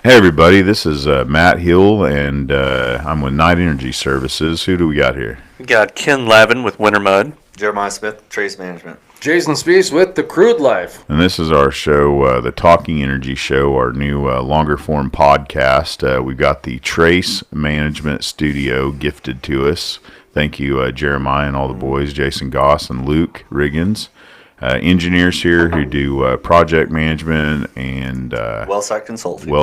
Hey everybody, this is Matt Hill, and I'm with Night Energy Services. Who do we got here? We got Ken Lavin with Winter Mud. Jeremiah Smith, Trace Management. Jason Spiess with the Crude Life. And this is our show, the Talking Energy Show, our new longer form podcast. We've got the Trace Management Studio gifted to us. Thank you, Jeremiah and all the boys, Jason Goss and Luke Riggins. Engineers here who do project management and Well site consulting.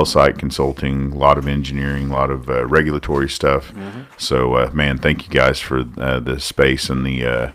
A lot of engineering, a lot of regulatory stuff. So, man, thank you guys for the space and the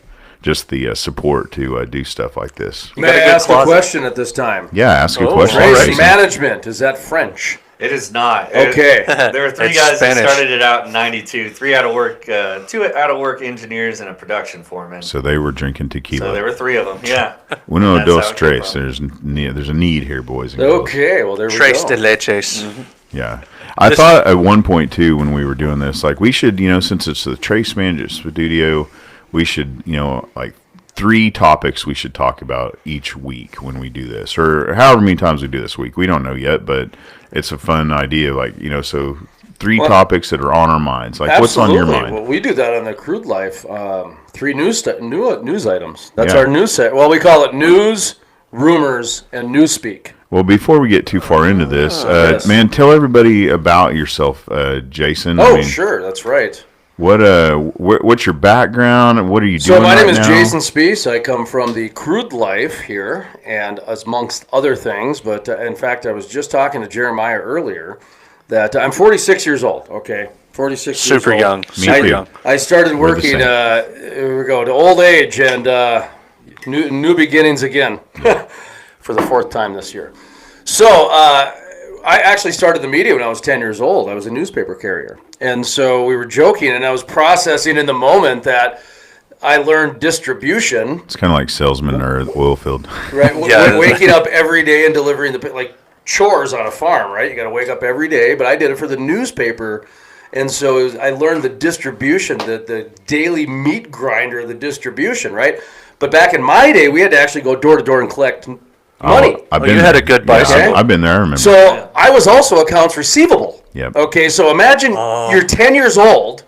support to do stuff like this. May I ask a question at this time? Yeah, ask a question. Trace Management, is that French? It is not. Okay. There were three It's guys Spanish. that started it out in '92. Two out of work engineers and a production foreman. So they were drinking tequila. So there were three of them. Yeah. Uno, That's dos, how it came tres. from. There's a need here, boys and girls. Okay, well, there we Trace go. de leches. Yeah. I thought at one point, too, when we were doing this, like we should, since it's the Trace Management Studio, we should, like 3 topics we should talk about each week when we do this, or however many times we do this week. We don't know yet, but it's a fun idea. Like, so 3 topics that are on our minds. Like, what's on your mind? Well, we do that on the Crude Life. 3 news items. That's Yeah. our news set. Well, we call it news, rumors, and newspeak. Well, before we get too far into this, Yes. man, tell everybody about yourself, Jason. Oh, sure, that's right. What's your background? What are you doing So my name is now? Jason Spiess. I come from the Crude Life here, and amongst other things. But in fact, I was just talking to Jeremiah earlier that I'm 46 years old. Okay, 46 years Super old. young. Me Super too. young. I started We're the working. same. Here we go to old age and new beginnings again for the 4th time this year. So I actually started the media when I was 10 years old. I was a newspaper carrier. And so we were joking, and I was processing in the moment that I learned distribution. It's kind of like salesman or oil field. Right, Yeah. waking up every day and delivering like chores on a farm, right? You got to wake up every day, but I did it for the newspaper. And so I learned the distribution, the daily meat grinder of the distribution, right? But back in my day, we had to actually go door to door and collect money. I've you had a good bicycle. Okay. I've been there. I remember. So I was also accounts receivable. Yep. Okay, so imagine you're 10 years old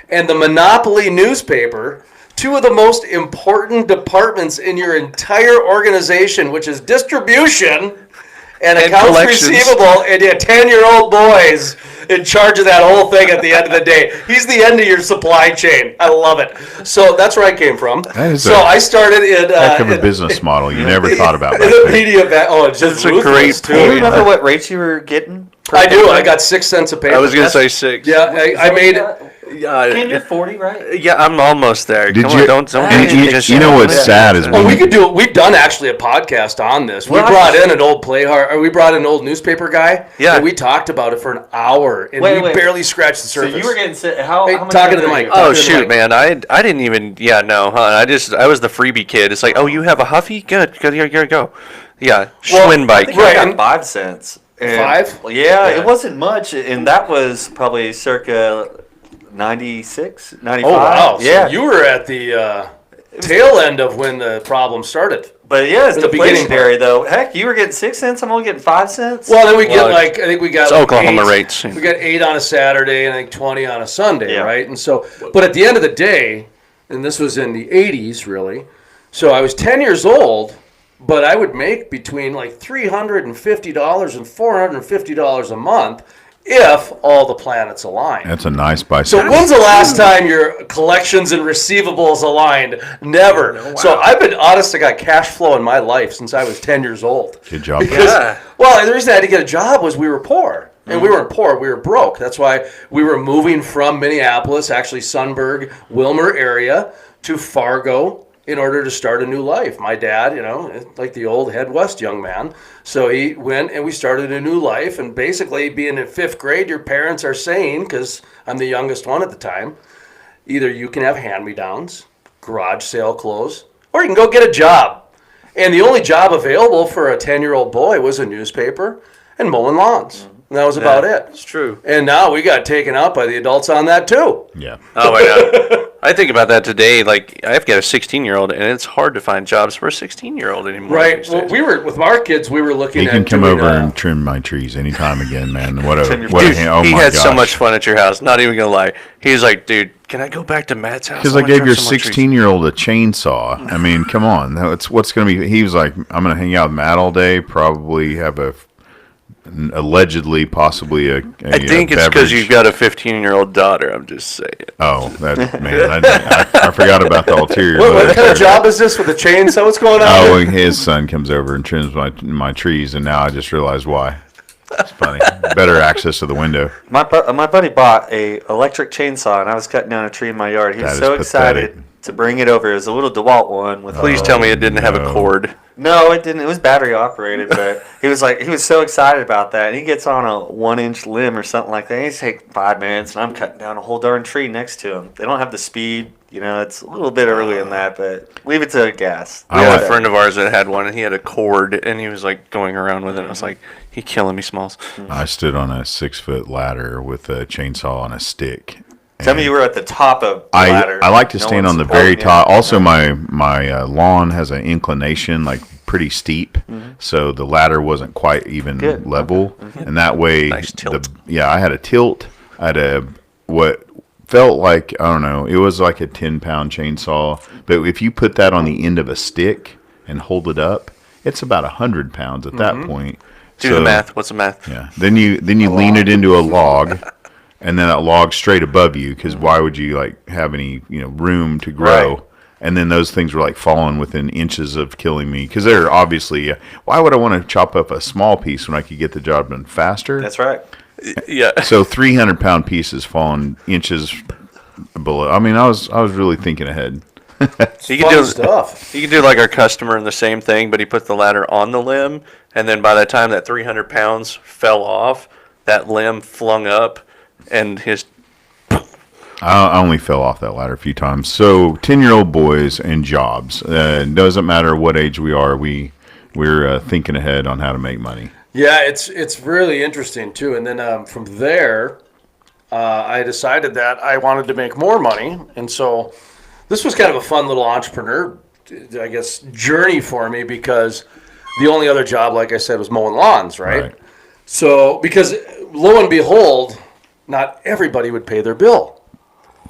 and the Monopoly newspaper, 2 of the most important departments in your entire organization, which is distribution and accounts collections. receivable, and you have 10-year-old boys in charge of that whole thing at the end of the day. He's the end of your supply chain. I love it. So that's where I came from. That I started in heck of a business model you never thought about in back the then. media. It's just That's a great ruthless, too. Do you point. remember what rates you were getting? I do. I got 6 cents a paper. I was going to say 6. Yeah, I made. Came to 40, right? Yeah, I'm almost there. Did Come you? on, don't and just you know what's sad is Oh, when we could do. We've done actually a podcast on this. We Well, brought in an old we brought in an old newspaper guy. Yeah. And we talked about it for an hour, and we Wait. barely scratched the So surface. you were getting how Hey, much talking to the revenue? mic. Oh Talking to the shoot, mic. man! I didn't even I was the freebie kid. It's like, oh, you have a Huffy? Good. Here you go. Yeah, Schwinn I bike. think I Right, got and- 5 cents. And- 5? Yeah, it wasn't much, and that was probably circa 96, 95. Oh wow! Yeah. So you were at the tail end of when the problem started. But yeah, it's the beginning deflationary though. Heck, you were getting 6 cents. I'm only getting 5 cents. Well, then we get Well, I think we got it's like Oklahoma 8. rates. We got 8 on a Saturday and I think 20 on a Sunday, Yeah. right? And so, but at the end of the day, and this was in the 80s, really. So I was 10 years old, but I would make between like $350 and $450 a month if all the planets aligned. that's a nice So bicycle. when's the last time your collections and receivables aligned? Never. So I've been honest, I got cash flow in my life since I was 10 years old. Good job. Because, Yeah. well, the reason I had to get a job was we were poor. And we weren't poor, we were broke. That's why we were moving from Minneapolis, actually Sunburg, Wilmer area, to Fargo in order to start a new life. My dad, like the old head west young man. So he went and we started a new life. And basically, being in 5th grade, your parents are saying, because I'm the youngest one at the time, either you can have hand-me-downs, garage sale clothes, or you can go get a job. And the only job available for a 10-year-old boy was a newspaper and mowing lawns. And that was about it. It's true. And now we got taken out by the adults on that too. Yeah. Oh my God. I think about that today. Like, I've got a 16-year-old, and it's hard to find jobs for a 16-year-old anymore. Right. Well, we were with our kids. We were looking He at. can come doing, over and trim my trees anytime again, man. What a Trim your what a trees. hand. Oh he my had so gosh. much fun at your house. Not even gonna lie. He was like, "Dude, can I go back to Matt's house?" Because I gave your 16-year-old a chainsaw. I mean, come on. That's what's going to be. He was like, I'm going to hang out with Matt all day, probably have allegedly, possibly a I think it's because beverage. you've got a 15-year-old daughter. I'm just saying. Oh, that man, I forgot about the ulterior. What motive kind of there. job is this with a chainsaw? What's going on? Oh, well, his son comes over and trims my trees, and now I just realized why. It's funny. Better access to the window. My buddy bought a electric chainsaw, and I was cutting down a tree in my yard. He was That so is excited pathetic. to bring it over. It was a little DeWalt one with. Please tell me it didn't have a no. cord. No, it didn't. It was battery operated, but he was so excited about that. And he gets on a 1-inch limb or something like that. And it takes 5 minutes, and I'm cutting down a whole darn tree next to him. They don't have the speed. It's a little bit early in that, but leave it to gas. We had a friend of ours that had one, and he had a cord, and he was like going around with it. I was like, "He killing me, Smalls." I stood on a 6-foot ladder with a chainsaw on a stick. Tell me you were at the top of the ladder. I like to No stand one's on the very supporting top. you. Also, my lawn has an inclination, like pretty steep, so the ladder wasn't quite even Good. level, and that way, Nice tilt. I had a tilt. I had what felt like, I don't know, it was like a 10-pound chainsaw, but if you put that on the end of a stick and hold it up, it's about 100 pounds at that point. Do the math. What's the math? Yeah. Then you lean it into a log, and then that log straight above you, because why would you have any room to grow? Right. And then those things were falling within inches of killing me, because they're obviously. Why would I want to chop up a small piece when I could get the job done faster? That's right. Yeah. So 300-pound pieces falling inches below. I mean, I was really thinking ahead. He Fun could do stuff. He could do like our customer in the same thing, but he put the ladder on the limb, and then by the time that 300 pounds fell off, that limb flung up, and his I only fell off that ladder a few times. So 10-year-old boys and jobs. Doesn't matter what age we are. We're thinking ahead on how to make money. Yeah, it's really interesting too. And then from there, I decided that I wanted to make more money, and so this was kind of a fun little entrepreneur, I guess, journey for me, because the only other job, like I said, was mowing lawns, right? So because lo and behold, not everybody would pay their bill.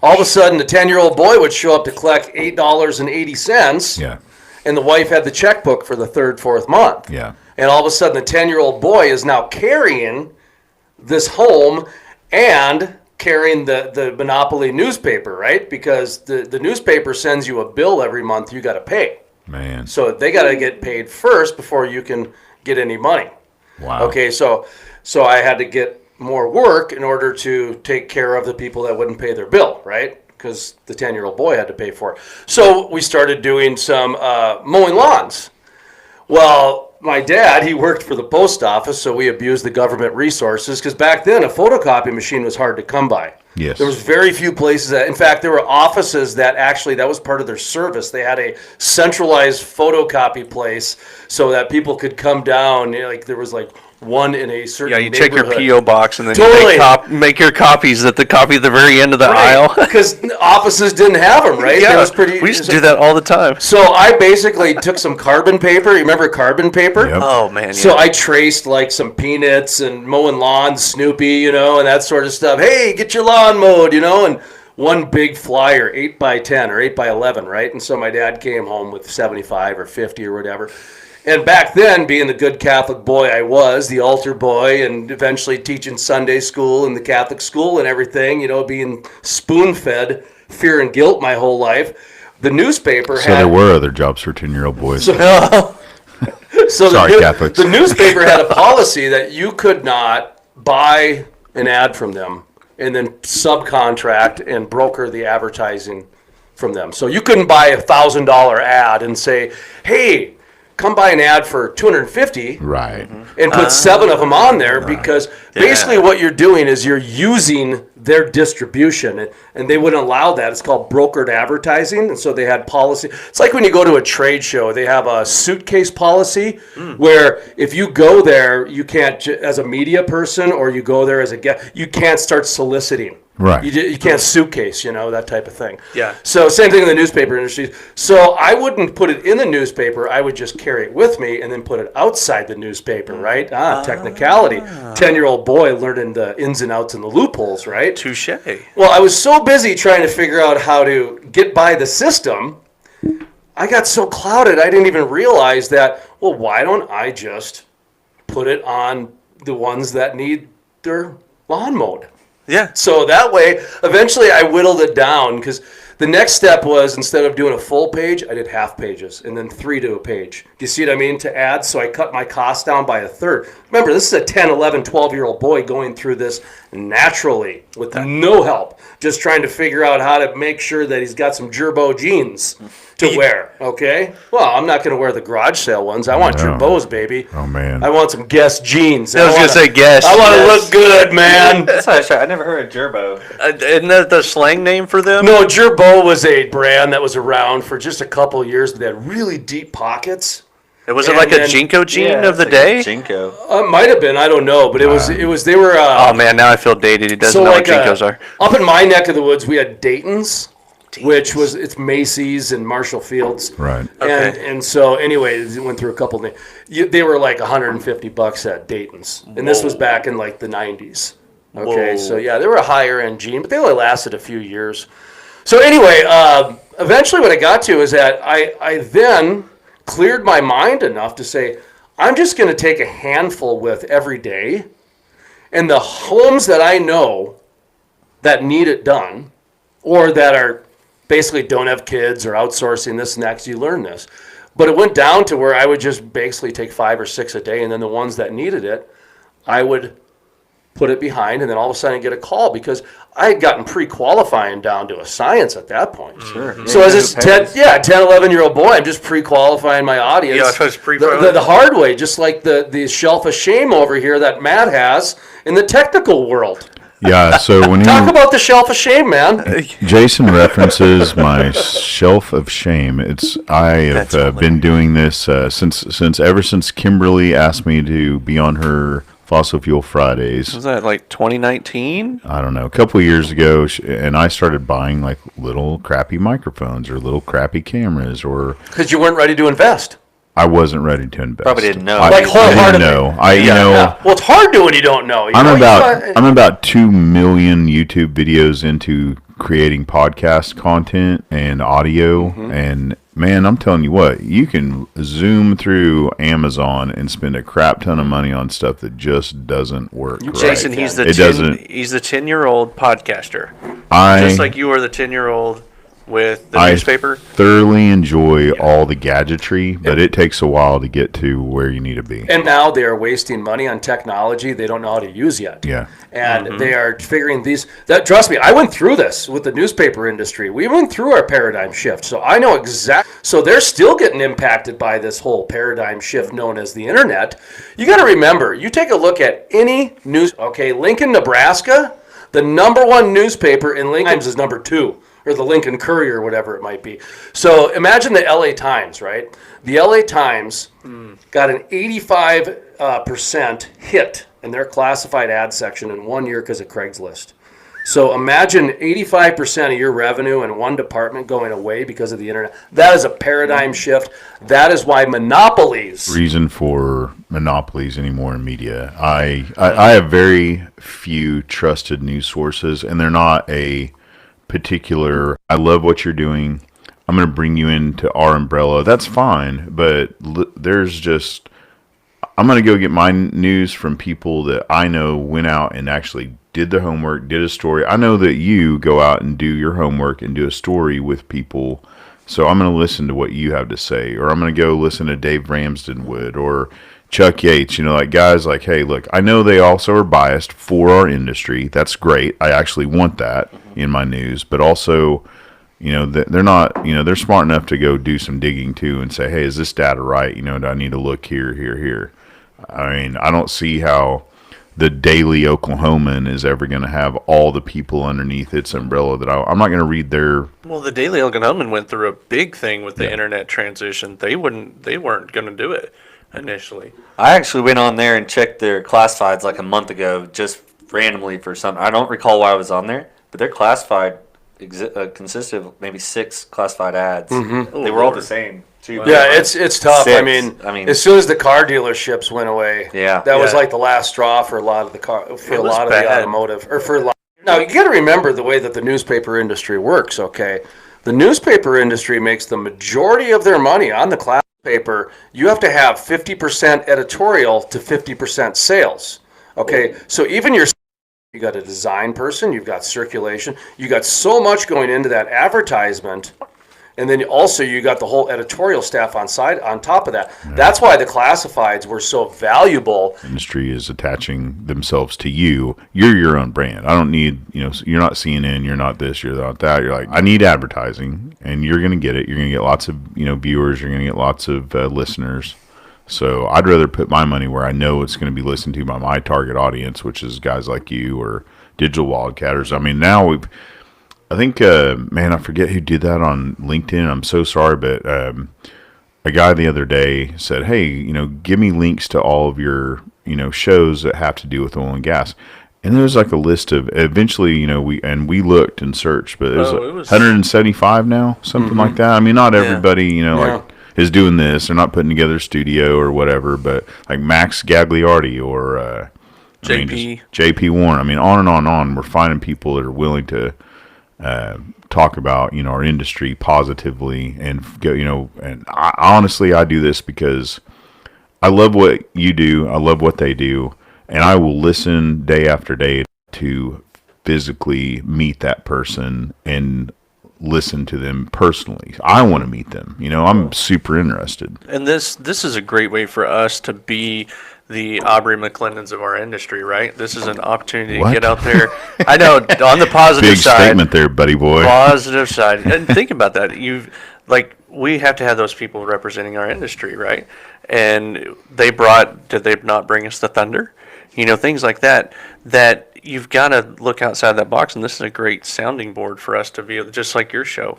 All of a sudden, the 10-year-old boy would show up to collect $8.80. Yeah. And the wife had the checkbook for the third, fourth month. Yeah. And all of a sudden, the 10-year-old boy is now carrying this home and carrying the Monopoly newspaper, right? Because the newspaper sends you a bill every month you got to pay. Man. So they got to get paid first before you can get any money. Wow. Okay, so I had to get more work in order to take care of the people that wouldn't pay their bill, right? Because the 10-year-old boy had to pay for it. So we started doing some mowing lawns. Well, my dad, he worked for the post office, so we abused the government resources, because back then a photocopy machine was hard to come by. Yes. There was very few places that, in fact, there were offices that actually, that was part of their service. They had a centralized photocopy place so that people could come down, there was one in a certain you check your neighborhood. P.O. box, and then Totally. you make your copies at the copy at the very end of the aisle. Because offices didn't have them, right? Yeah, It was pretty, we used to do that all the time. So I basically took some carbon paper. You remember carbon paper? Yep. Oh, man, yeah. So I traced some peanuts and mowing lawns, Snoopy, and that sort of stuff. Hey, get your lawn mowed, and one big flyer, 8x10 or 8x11, right? And so my dad came home with 75 or 50 or whatever. And back then, being the good Catholic boy I was, the altar boy, and eventually teaching Sunday school in the Catholic school and everything, being spoon-fed fear and guilt my whole life, the newspaper So there were other jobs for 10-year-old boys. So Sorry, Catholics. The newspaper had a policy that you could not buy an ad from them and then subcontract and broker the advertising from them. So you couldn't buy $1,000 ad and say, hey, come buy an ad for $250 Right. and put 7 of them on there because basically what you're doing is you're using their distribution, and they wouldn't allow that. It's called brokered advertising, and so they had policy. It's like when you go to a trade show, they have a suitcase policy where if you go there, you can't, as a media person, or you go there as a guest, you can't start soliciting. Right. You can't suitcase, that type of thing. Yeah. So same thing in the newspaper industry. So I wouldn't put it in the newspaper. I would just carry it with me and then put it outside the newspaper, right? Technicality. 10-year-old boy learning the ins and outs and the loopholes, right? Touche. Well, I was so busy trying to figure out how to get by the system, I got so clouded I didn't even realize that, well, why don't I just put it on the ones that need their lawn mowed? Yeah. So that way, eventually I whittled it down because the next step was instead of doing a full page, I did half pages and then 3 to a page. Do you see what I mean? To add, so I cut my cost down by a third. Remember, this is a 10, 11, 12-year-old boy going through this naturally with no help, just trying to figure out how to make sure that he's got some Gerbo jeans to wear, okay? Well, I'm not going to wear the garage sale ones. I want Gerbos, baby. Oh, man. I want some Guess jeans. I was going to say Guess. I want to look good, man. That's what I never heard of Gerbo. Isn't that the slang name for them? No, Gerbo was a brand that was around for just a couple of years. They had really deep pockets. Was it like a Jinko jean of the like day? Jinko. It might have been. I don't know, but it was. They were. Oh man, now I feel dated. He doesn't know what Jinkos are. Up in my neck of the woods, we had Dayton's, which was it's Macy's and Marshall Fields. Right. And so anyway, it went through a couple of names. They were like $150 at Dayton's, and this was back in like the 90s. Okay, so yeah, they were a higher end jean, but they only lasted a few years. So anyway, eventually what I got to is that I then cleared my mind enough to say, I'm just going to take a handful with every day, and the homes that I know that need it done, or that are basically don't have kids or outsourcing this and that, 'cause you learn this. But it went down to where I would just basically take 5 or 6 a day, and then the ones that needed it, I would put it behind, and then all of a sudden I get a call because I had gotten pre-qualifying down to a science at that point. Sure. So as this 10, 11-year-old boy, I'm just pre-qualifying my audience. Yeah, so it's pre-qualifying. The hard way, just like the shelf of shame over here that Matt has in the technical world. Yeah, so when Talk about the shelf of shame, man. Jason references my shelf of shame. I have been doing this ever since Kimberly asked me to be on her Fossil Fuel Fridays. Was that like 2019? I don't know, a couple of years ago, and I started buying like little crappy microphones or little crappy cameras, or Because you weren't ready to invest. I wasn't ready to invest. Probably didn't know. I wholeheartedly. didn't know. Well, it's hard to when you don't know. I'm about 2 million YouTube videos into creating podcast content and audio, and man, I'm telling you what, you can zoom through Amazon and spend a crap ton of money on stuff that just doesn't work. Jason, right. he's the It doesn't. He's the 10-year-old podcaster. I Just like you were the 10-year-old with the I newspaper. thoroughly enjoy all the gadgetry, but it takes a while to get to where you need to be. And now they are wasting money on technology they don't know how to use yet. Yeah. And they are figuring trust me, I went through this with the newspaper industry. We went through our paradigm shift. So I know exactly. So they're still getting impacted by this whole paradigm shift known as the internet. You got to remember, you take a look at any news. Okay, Lincoln, Nebraska, the number 1 newspaper in Lincoln is number 2. Or the Lincoln Courier, or whatever it might be. So imagine the LA Times, right? The LA Times got an 85% hit in their classified ad section in 1 year because of Craigslist. So imagine 85% of your revenue in one department going away because of the internet. That is a paradigm shift. That is why monopolies. Reason for monopolies anymore in media. I have very few trusted news sources, and they're not a particular, I love what you're doing, I'm going to bring you into our umbrella. That's fine, but there's just, I'm going to go get my news from people that I know went out and actually did their homework, did a story. I know that you go out and do your homework and do a story with people, so I'm going to listen to what you have to say, or I'm going to go listen to Dave Ramsdenwood or Chuck Yates, like guys like, hey, look, I know they also are biased for our industry. That's great. I actually want that in my news, but also, they're not, they're smart enough to go do some digging too and say, hey, is this data right? Do I need to look here? I mean, I don't see how the Daily Oklahoman is ever going to have all the people underneath its umbrella that I'm not going to read their. Well, the Daily Oklahoman went through a big thing with the internet transition. They weren't going to do it initially. I actually went on there and checked their classifieds like a month ago, just randomly for some. I don't recall why I was on there, but their classified consisted of maybe 6 classified ads. They were all the same. Yeah, it's tough. 6. I mean, as soon as the car dealerships went away, that was like the last straw for a lot of the the automotive or for a lot. Now you got to remember the way that the newspaper industry works. Okay, the newspaper industry makes the majority of their money on the class paper. You have to have 50% editorial to 50% sales. Okay, so even you got a design person, you've got circulation, you got so much going into that advertisement, and then also you got the whole editorial staff on top of that. Yeah. That's why the classifieds were so valuable. Industry is attaching themselves to you. You're your own brand. I don't need, you're not CNN, you're not this, you're not that. You're like, I need advertising, and you're going to get it. You're going to get lots of, viewers. You're going to get lots of listeners. So I'd rather put my money where I know it's going to be listened to by my target audience, which is guys like you or digital wildcatters. I mean, now I think, I forget who did that on LinkedIn. I'm so sorry, but a guy the other day said, hey, give me links to all of your, shows that have to do with oil and gas. And there was like a list of, eventually, we looked and searched, but it was 175 now, something like that. I mean, not everybody, like, is doing this. They're not putting together a studio or whatever, but like Max Gagliardi or JP Warren. I mean, on and on and on. We're finding people that are willing to talk about, our industry positively and go, and honestly, I do this because I love what you do. I love what they do. And I will listen day after day to physically meet that person and listen to them personally. I want to meet them. I'm super interested. And this is a great way for us to be the Aubrey McClendons of our industry, right? This is an opportunity to get out there. I know, on the positive Big side. Big statement there, buddy boy. Positive side. And think about that. We have to have those people representing our industry, right? And did they not bring us the thunder? Things like that you've got to look outside that box, and this is a great sounding board for us to be able, just like your show.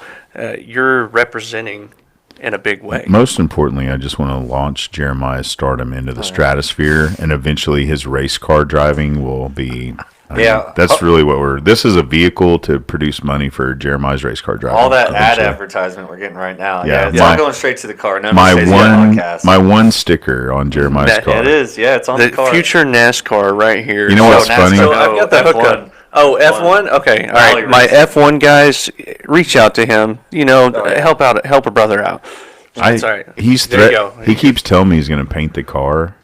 You're representing in a big way. Most importantly, I just want to launch Jeremiah's stardom into the stratosphere, and eventually his race car driving will be... that's really what this is a vehicle to produce money for Jeremiah's race car driving. All that ad advertisement we're getting right now. It's all going straight to the car. My one sticker on Jeremiah's car. It is, it's on the car. Future NASCAR right here. You know what's funny? So I've got the hookup. Oh, F1? Okay, all right. My F1 guys, reach out to him. Help a brother out. That's all right. He keeps telling me he's going to paint the car.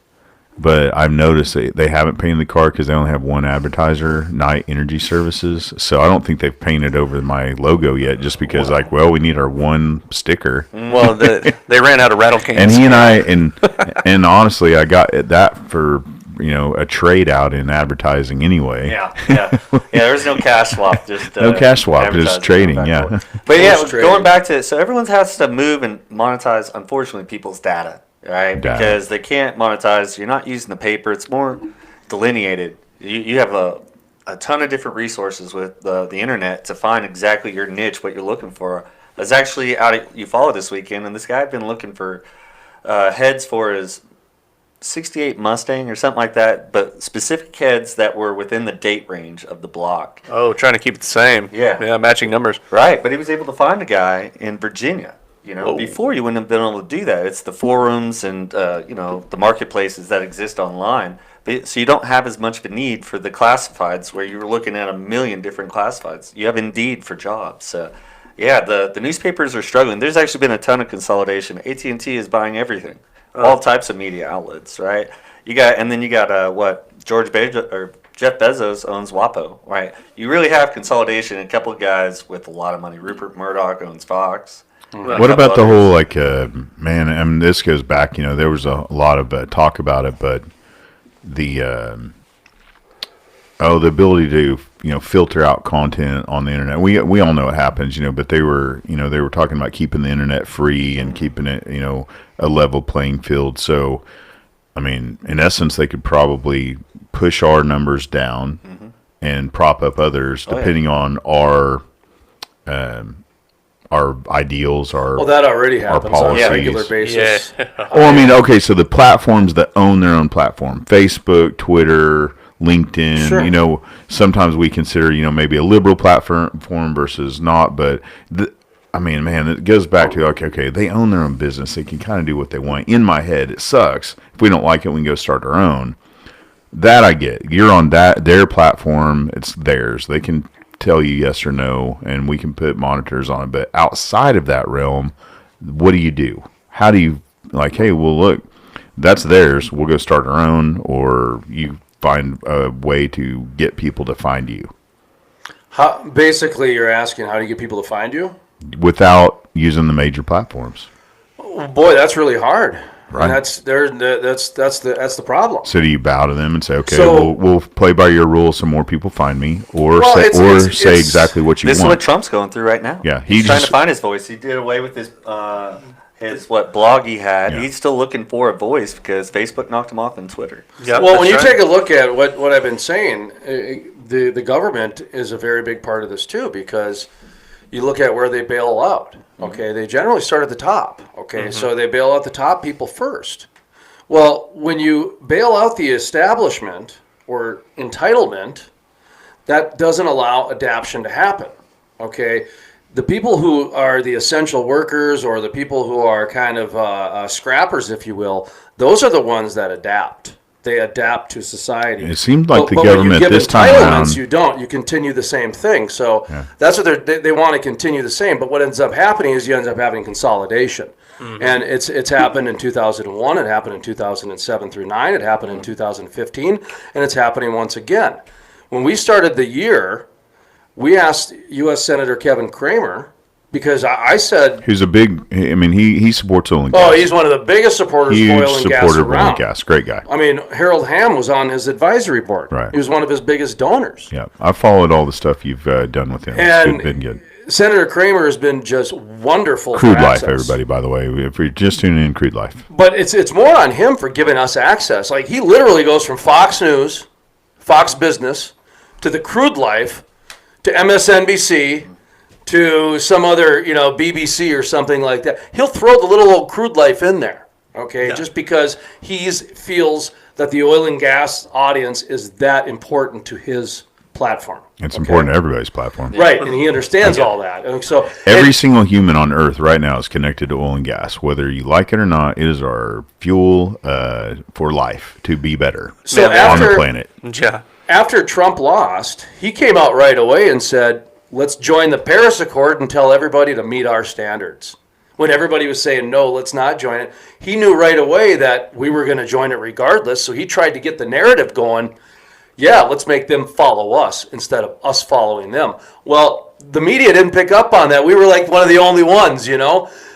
But I've noticed they haven't painted the car because they only have one advertiser, Night Energy Services. So I don't think they've painted over my logo yet, just because we need our one sticker. Well, they ran out of rattle cans. And he and I, and honestly, I got that for a trade out in advertising anyway. There's no cash swap, just no cash swap, just trading. But going back to it, so everyone has to move and monetize, unfortunately, people's data. Right, because they can't monetize. You're not using the paper. It's more delineated. You have a ton of different resources with the internet to find exactly your niche, what you're looking for. I was actually out at Eufaula this weekend, and this guy had been looking for heads for his 68 Mustang or something like that, but specific heads that were within the date range of the block. Oh, trying to keep it the same. Yeah, matching numbers. Right, but he was able to find a guy in Virginia. Before you wouldn't have been able to do that. It's the forums and the marketplaces that exist online. So you don't have as much of a need for the classifieds where you were looking at a million different classifieds. You have Indeed for jobs. So the newspapers are struggling. There's actually been a ton of consolidation. AT&T is buying everything, all types of media outlets, right? You got Jeff Bezos owns WAPO, right? You really have consolidation. A couple of guys with a lot of money. Rupert Murdoch owns Fox. What about the whole this goes back, there was a lot of talk about it, but the Oh, the ability to filter out content on the internet. We all know it happens, but they were talking about keeping the internet free and keeping it a level playing field. So, I mean, in essence, they could probably push our numbers down and prop up others depending on our ideals, well, that already happens on a policies. regular basis. Well, I mean, okay, so the platforms that own their own platform, Facebook, Twitter, LinkedIn, Sure. Sometimes we consider, maybe a liberal platform versus not, but I mean, man, it goes back to, okay, they own their own business. They can kind of do what they want. In my head, it sucks. If we don't like it, we can go start our own. That I get. You're on their platform. It's theirs. They can tell you yes or no, and we can put monitors on it. But outside of that realm, what do you do? How do you, hey, well, look, that's theirs. We'll go start our own, or you find a way to get people to find you. Basically, you're asking how do you get people to find you? Without using the major platforms. Oh, boy, that's really hard. Right. And that's the problem. So do you bow to them and say, okay, So, we'll play by your rules so more people find me, or Well, say exactly what you This is want? what Trump's going through right now. Yeah, he's trying to find his voice. He did away with his blog he had. Yeah. He's still looking for a voice because Facebook knocked him off and Twitter. Yep, well, when you that's right. take a look at what I've been saying, the government is a very big part of this too, because you look at where they bail out. Okay, they generally start at the top. Okay, so they bail out the top people first. Well, when you bail out the establishment or entitlement, that doesn't allow adaption to happen. Okay, the people who are the essential workers or the people who are kind of scrappers, if you will, those are the ones that adapt. They adapt to society. It seemed like the when you government give this time entitlements, around. you don't. You continue the same thing. So that's what they want to continue the same. But what ends up happening is you end up having consolidation. And it's happened in 2001. It happened in 2007 through 9. It happened in 2015. And it's happening once again. When we started the year, we asked U.S. Senator Kevin Cramer, because I said... Who's a big, I mean, he supports oil and gas. Oh, he's one of the biggest supporters of oil and gas supporter of oil around. and gas. Great guy. I mean, Harold Hamm was on his advisory board. Right. He was one of his biggest donors. Yeah, I followed all the stuff you've done with him. And It's been good. Senator Cramer has been just wonderful. Crude for Life, access. everybody, by the way. If you're just tuning in, Crude Life. But it's more on him for giving us access. Like, he literally goes from Fox News, Fox Business, to the Crude Life, to MSNBC, to some other, BBC or something like that. He'll throw the little old Crude Life in there, okay, just because he feels that the oil and gas audience is that important to his platform. It's important to everybody's platform. Right, and he understands all that. And so Every single human on Earth right now is connected to oil and gas. Whether you like it or not, it is our fuel for life to be better So on the planet. Yeah. after Trump lost, he came out right away and said, let's join the Paris Accord and tell everybody to meet our standards. When everybody was saying, no, let's not join it, he knew right away that we were going to join it regardless. So he tried to get the narrative going, yeah, let's make them follow us instead of us following them. Well, the media didn't pick up on that. We were like one of the only ones,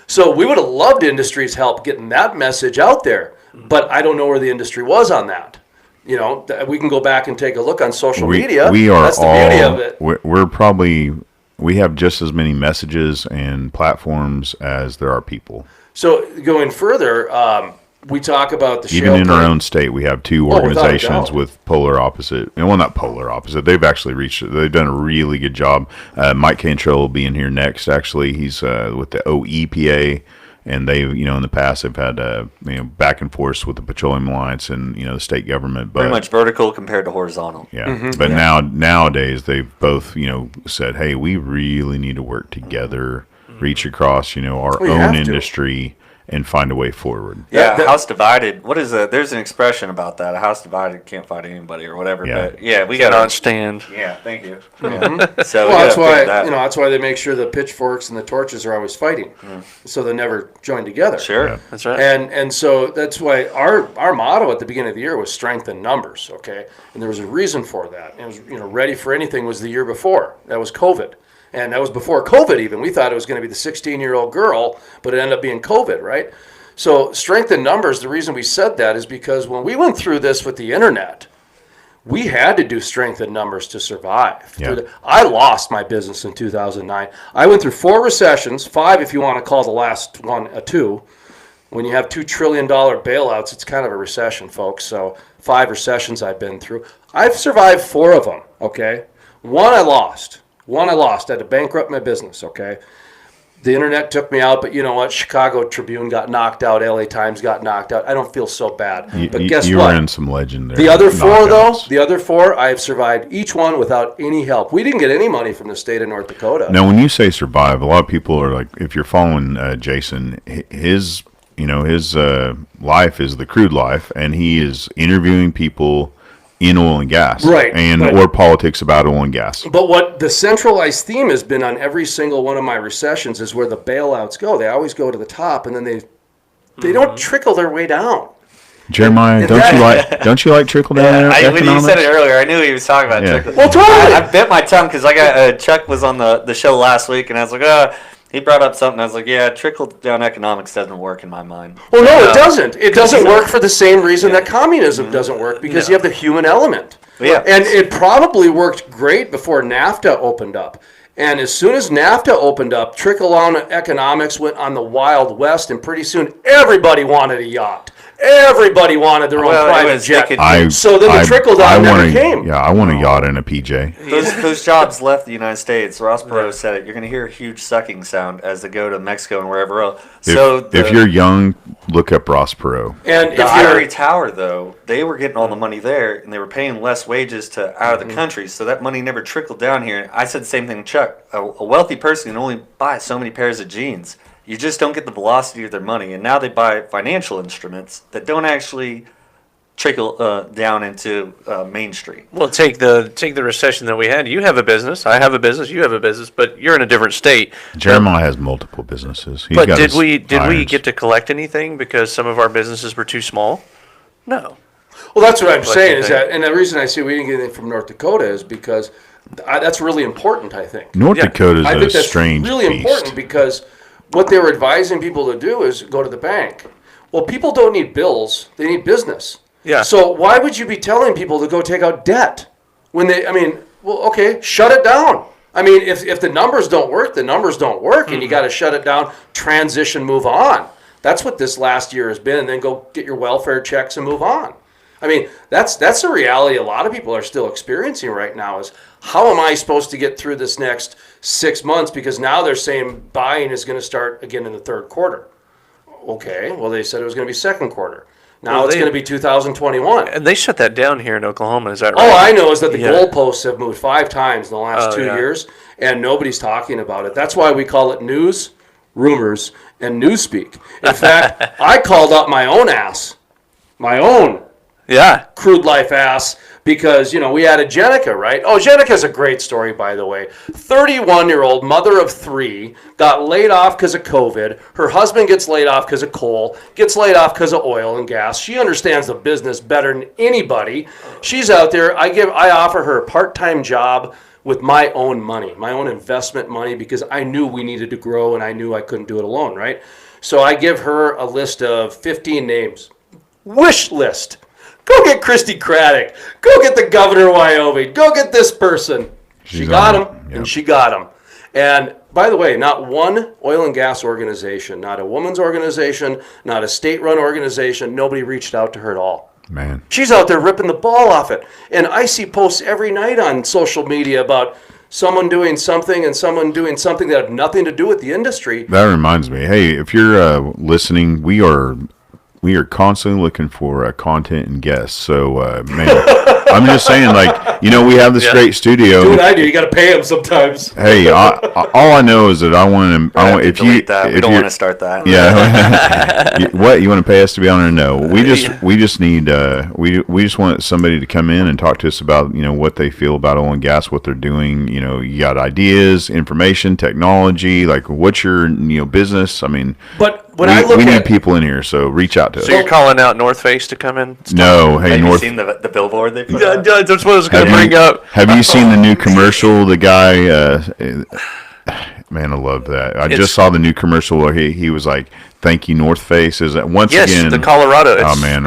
So we would have loved industry's help getting that message out there. But I don't know where the industry was on that. We can go back and take a look on social media. We are That's the all, beauty of it. We have just as many messages and platforms as there are people. So going further, we talk about the Even shale in our play. own state, we have two without a organizations doubt. with polar opposite. Well, not polar opposite. They've actually they've done a really good job. Mike Cantrell will be in here next, actually. He's with the OEPA. And they, in the past, they've had, back and forth with the Petroleum Alliance and, the state government. But, Pretty much vertical compared to horizontal. Yeah. But nowadays, they've both, said, hey, we really need to work together, reach across, our Well, you have own to. industry and find a way forward. Yeah, That- house divided. What is that? There's an expression about that. A house divided can't fight anybody or whatever. Yeah. But yeah, we Not got to. stand. Yeah, thank you. Yeah. So Well, we that's gotta why figure that. that's why they make sure the pitchforks and the torches are always fighting, so they never join together. Sure. Yeah. That's right. And so that's why our motto at the beginning of the year was strength in numbers. Okay, and there was a reason for that. It was ready for anything was the year before. That was COVID, and that was before COVID even. We thought it was going to be the 16-year-old girl, but it ended up being COVID, right? So strength in numbers. The reason we said that is because when we went through this with the internet, we had to do strength in numbers to survive. Yeah. I lost my business in 2009. I went through 4 recessions, 5 if you want to call the last one a 2. When you have $2 trillion bailouts, it's kind of a recession, folks. So 5 recessions I've been through. I've survived 4 of them, okay? One I lost. I had to bankrupt my business, okay? The internet took me out, but you know what? Chicago Tribune got knocked out. LA Times got knocked out. I don't feel so bad. But guess you what? were in some legendary. The other 4, knockouts. the other 4, I have survived each one without any help. We didn't get any money from the state of North Dakota. Now, when you say survive, a lot of people are like, if you're following Jason, his life is the Crude Life, and he is interviewing people in oil and gas, right? Or politics about oil and gas. But what the centralized theme has been on every single one of my recessions is where the bailouts go. They always go to the top, and then they don't trickle their way down. Jeremiah, don't you like trickle down when you said it earlier, I knew he was talking about trickle. Well, totally. I bit my tongue because I got Chuck was on the show last week, and I was like, he brought up something. I was like, yeah, trickle down economics doesn't work in my mind. Well, no, it doesn't. It doesn't work for the same reason that communism doesn't work, because you have the human element. Yeah. And it probably worked great before NAFTA opened up. And as soon as NAFTA opened up, trickle-down economics went on the Wild West, and pretty soon everybody wanted a yacht. Everybody wanted their own private jet. So then the trickle-down never came. Yeah, I want a yacht and a PJ. Those jobs left the United States. Ross Perot said it. You're going to hear a huge sucking sound as they go to Mexico and wherever else. If you're young, look up Ross Perot. And the Ivory Tower, though, they were getting all the money there, and they were paying less wages to out of the country, so that money never trickled down here. I said the same thing to Chuck. A wealthy person can only buy so many pairs of jeans. You just don't get the velocity of their money, and now they buy financial instruments that don't actually trickle down into Main Street. Well, take the recession that we had. You have a business. I have a business. You have a business, but you're in a different state. Jeremiah has multiple businesses. But did we get to collect anything because some of our businesses were too small? No. Well, that's what I'm saying is that, and the reason I say we didn't get anything from North Dakota is because that's really important. I think North Dakota is a that's strange really beast. important because what they were advising people to do is go to the bank. Well, people don't need bills; they need business. Yeah. So why would you be telling people to go take out debt when they? I mean, well, okay, shut it down. I mean, if the numbers don't work, the numbers don't work, and you got to shut it down. Transition, move on. That's what this last year has been, and then go get your welfare checks and move on. I mean, that's the reality a lot of people are still experiencing right now is how am I supposed to get through this next 6 months? Because now they're saying buying is going to start again in the third quarter. Okay, well, they said it was going to be second quarter. Now it's going to be 2021. And they shut that down here in Oklahoma, is that right? All I know is that the goalposts have moved 5 times in the last 2 years, and nobody's talking about it. That's why we call it news, rumors, and newspeak. In fact, I called up my own ass, my own Crude Life ass, because, we added Jenica, right? Oh, Jenica's a great story, by the way. 31-year-old mother of 3, got laid off because of COVID. Her husband gets laid off because of coal, gets laid off because of oil and gas. She understands the business better than anybody. She's out there. I offer her a part-time job with my own money, my own investment money, because I knew we needed to grow and I knew I couldn't do it alone, right? So I give her a list of 15 names. Wish list. Go get Christy Craddock. Go get the governor of Wyoming. Go get this person. She got him, and she got him. And by the way, not one oil and gas organization, not a women's organization, not a state-run organization, nobody reached out to her at all. Man. She's out there ripping the ball off it. And I see posts every night on social media about someone doing something and someone doing something that have nothing to do with the industry. That reminds me. Hey, if you're listening, we are constantly looking for content and guests. So, man, I'm just saying, we have this great studio. Do what I do. You got to pay them sometimes. Hey, all I know is that I want to. If you that, we don't want to start that. Yeah. What you want to pay us to be on there? No, we just need we just want somebody to come in and talk to us about what they feel about oil and gas, what they're doing. You got ideas, information, technology. Like, what's your business? I mean, but when we need people in here, so reach out to us. So you're calling out North Face to come in? No, hey, Have you seen the billboard they put out? That's what I was going to bring up. Have you seen the new commercial? The guy, Man, I love that. I just saw the new commercial where he was like, "Thank you, North Face." Is that once again? The Colorado. Oh man,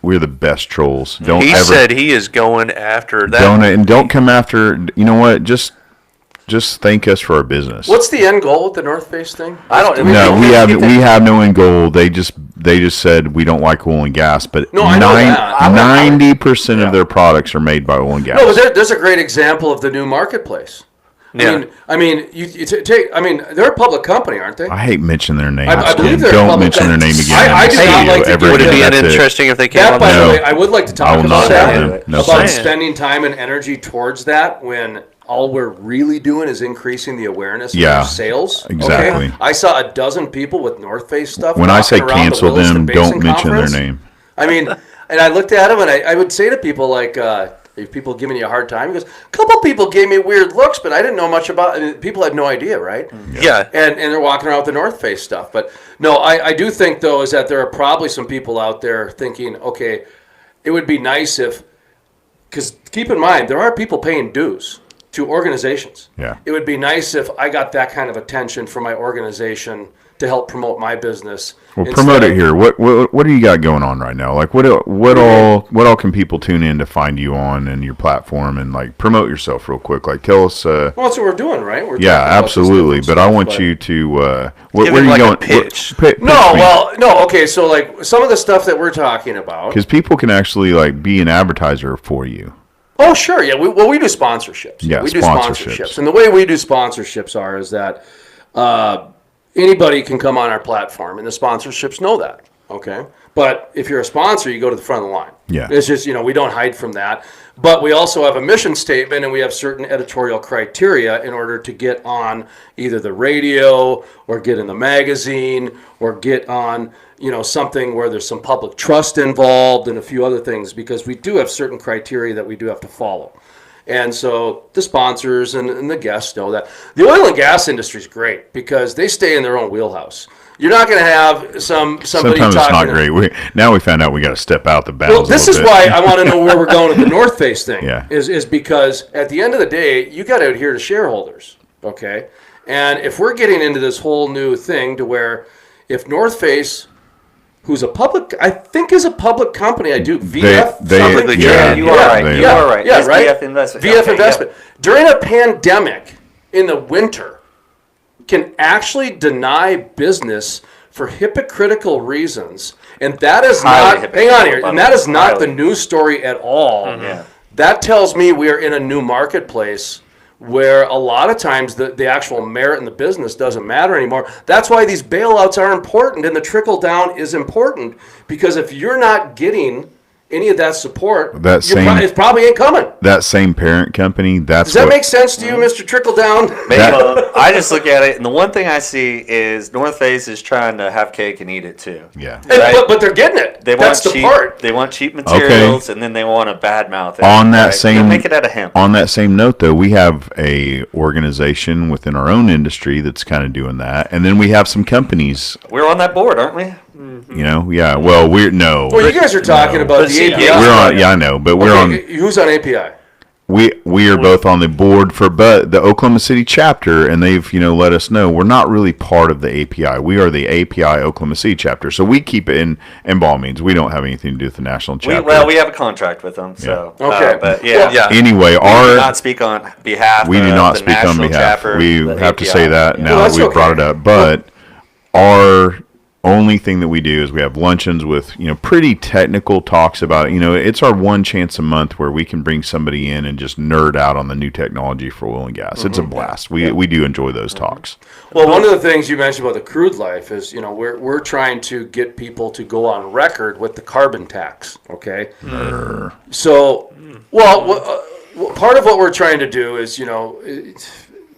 we're the best trolls. He said he is going after that. Don't come after. You know what? Just thank us for our business. What's the end goal with the North Face thing? I don't. No, we have no end goal. They just said we don't like oil and gas, but no, I know that. 90% of their products are made by oil and gas. No, but there's a great example of the new marketplace. Yeah. I mean, they're a public company, aren't they? I hate mentioning their name. I believe they're don't mention their name again. I do not like to Would it be uninteresting if they came on by the the way, I would like to talk about that. No, about spending time and energy towards that when all we're really doing is increasing the awareness of our sales. Exactly. Okay? I saw a dozen people with North Face stuff. When I say cancel the them, don't mention their name. I mean, and I looked at them and I would say to people like, if people giving you a hard time, because a couple people gave me weird looks, but I didn't know much about it. People had no idea, right? Yeah. And they're walking around with the North Face stuff. But no, I do think, though, is that there are probably some people out there thinking, okay, it would be nice if, because keep in mind, there are people paying dues to organizations. Yeah. It would be nice if I got that kind of attention from my organization to help promote my business. Well, promote it here. What do you got going on right now? Like what all can people tune in to find you on and your platform, and like promote yourself real quick? Like tell us. Well, that's what we're doing, right? We're absolutely. But I want you to. Where are you going? Pitch. Okay. So like some of the stuff that we're talking about, because people can actually like be an advertiser for you. Oh, sure. Yeah. We do sponsorships. Yeah, we do sponsorships. And the way we do sponsorships is that anybody can come on our platform, and the sponsorships know that. Okay. But if you're a sponsor, you go to the front of the line. Yeah. It's just, we don't hide from that. But we also have a mission statement, and we have certain editorial criteria in order to get on either the radio or get in the magazine or get on, something where there's some public trust involved and a few other things, because we do have certain criteria that we do have to follow. And so the sponsors and the guests know that. The oil and gas industry is great because they stay in their own wheelhouse. You're not going to have somebody Sometimes it's not great. Now we found out we got to step out the bounds. Well, this is why I want to know where we're going with the North Face thing. Yeah. Is because at the end of the day, you got to adhere to shareholders. Okay. And if we're getting into this whole new thing to where if North Face, who's a public company, I do VF. You are right. Yeah, right. VF Investment. VF Investment. During a pandemic in the winter, can actually deny business for hypocritical reasons, and that is not the news story at all. Mm-hmm. Yeah. That tells me we are in a new marketplace where a lot of times the actual merit in the business doesn't matter anymore. That's why these bailouts are important, and the trickle down is important, because if you're not getting any of that support, it probably ain't coming. That same parent company, does that make sense to you, Mr. Trickle Down? I just look at it, and the one thing I see is North Face is trying to have cake and eat it too. Yeah, right? But they're getting it. That's the part. They want cheap materials, and then they want a bad mouth. On that same, make it out of hemp. On that same note, though, we have a organization within our own industry that's kind of doing that, and then we have some companies. We're on that board, aren't we? Yeah. Well, we're no. Well, you guys are talking about the API. We're on. Yeah, I know, but we're on. Who's on API? We are both on the board for the Oklahoma City chapter, and they've let us know we're not really part of the API. We are the API Oklahoma City chapter, so we keep it in ball means we don't have anything to do with the national chapter. We have a contract with them, so okay. But Anyway, we do not speak on behalf. We do not speak on behalf. We have to say that now that we've brought it up, but our only thing that we do is we have luncheons with pretty technical talks about it's our one chance a month where we can bring somebody in and just nerd out on the new technology for oil and gas. Mm-hmm. It's a blast. We do enjoy those talks. Well, one of the things you mentioned about the Crude Life is we're trying to get people to go on record with the carbon tax. Okay, so part of what we're trying to do is it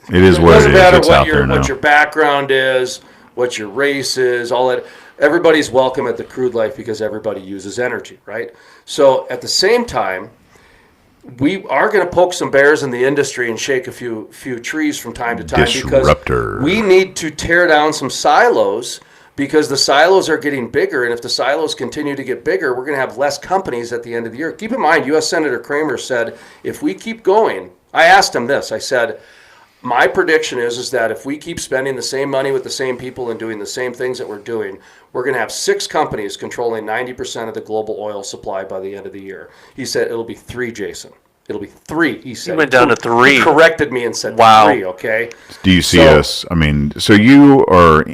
is what it is. It doesn't matter it's what your background is, what your race is, all that. Everybody's welcome at the Crude Life because everybody uses energy, right? So at the same time, we are going to poke some bears in the industry and shake a few trees from time to time because we need to tear down some silos, because the silos are getting bigger, and if the silos continue to get bigger, we're going to have less companies at the end of the year. Keep in mind, U.S. Senator Kramer said, if we keep going, I asked him this, I said, My prediction is that if we keep spending the same money with the same people and doing the same things that we're doing, we're going to have 6 companies controlling 90% of the global oil supply by the end of the year. He said it'll be 3, Jason. It'll be 3, he said. He went down to 3. He corrected me and said Wow. 3, okay? Do you see us? I mean, so you are...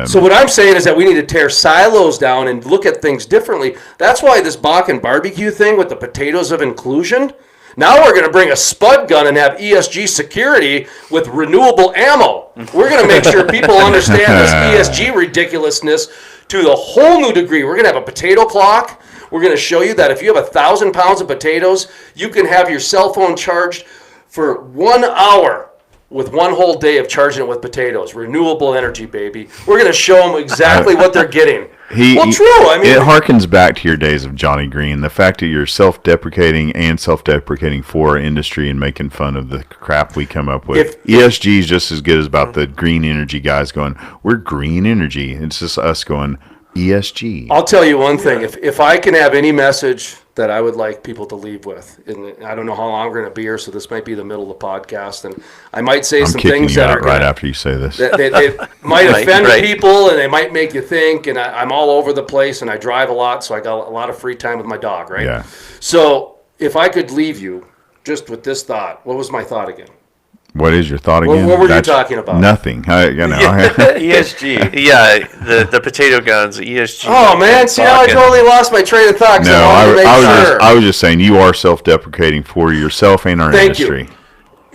So what I'm saying is that we need to tear silos down and look at things differently. That's why this Bakken barbecue thing with the potatoes of inclusion... Now we're going to bring a spud gun and have ESG security with renewable ammo. We're going to make sure people understand this ESG ridiculousness to the whole new degree. We're going to have a potato clock. We're going to show you that if you have 1,000 pounds of potatoes, you can have your cell phone charged for 1 hour with 1 whole day of charging it with potatoes. Renewable energy, baby. We're going to show them exactly what they're getting. True. I mean, it harkens back to your days of Johnny Green. The fact that you're self-deprecating and self-deprecating for our industry and making fun of the crap we come up with. ESG is just as good as about the green energy guys going, we're green energy. It's just us going, ESG. I'll tell you one thing. If I can have any message that I would like people to leave with, and I don't know how long we're going to be here, so this might be the middle of the podcast, and I might say some things that are right after you say this. They might offend people, and they might make you think, and I'm all over the place, and I drive a lot, so I got a lot of free time with my dog, right? Yeah. So if I could leave you just with this thought, what was my thought again? What is your thought again? What were you talking about? Nothing. ESG. Yeah, the potato guns, ESG. Oh man, see how I totally lost my train of thought. No, I was just saying you are self-deprecating for yourself and our industry. Thank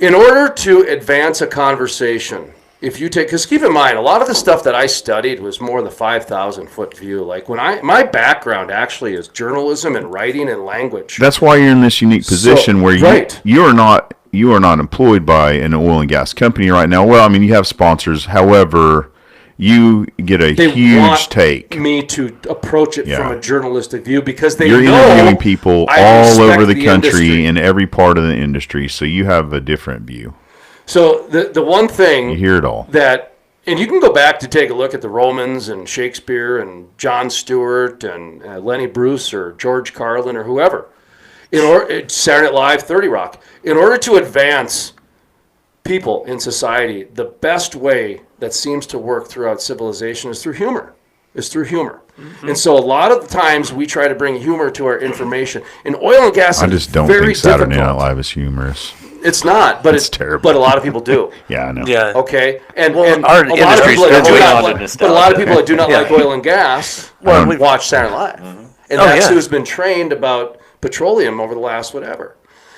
you. In order to advance a conversation, if you take, because keep in mind, a lot of the stuff that I studied was more the 5,000-foot view. Like my background actually is journalism and writing and language. That's why you're in this unique position where you are not employed by an oil and gas company right now. Well, I mean, you have sponsors. However, you get a huge take. Me to approach it from a journalistic view because you're interviewing people all over the country in every part of the industry, so you have a different view. So the one thing you hear it all and you can go back to take a look at the Romans and Shakespeare and Jon Stewart and Lenny Bruce or George Carlin or whoever. Saturday Night Live, 30 Rock. In order to advance people in society, the best way that seems to work throughout civilization is through humor. Mm-hmm. And so a lot of the times we try to bring humor to our information. In oil and gas, I just don't think Saturday Night Live is humorous. It's not, but it's terrible. But a lot of people do. Yeah, I know. Yeah. Okay. And our a lot of people that do not like oil and gas we've watch Saturday Night Live. Mm-hmm. And that's who's been trained about petroleum over the last whatever.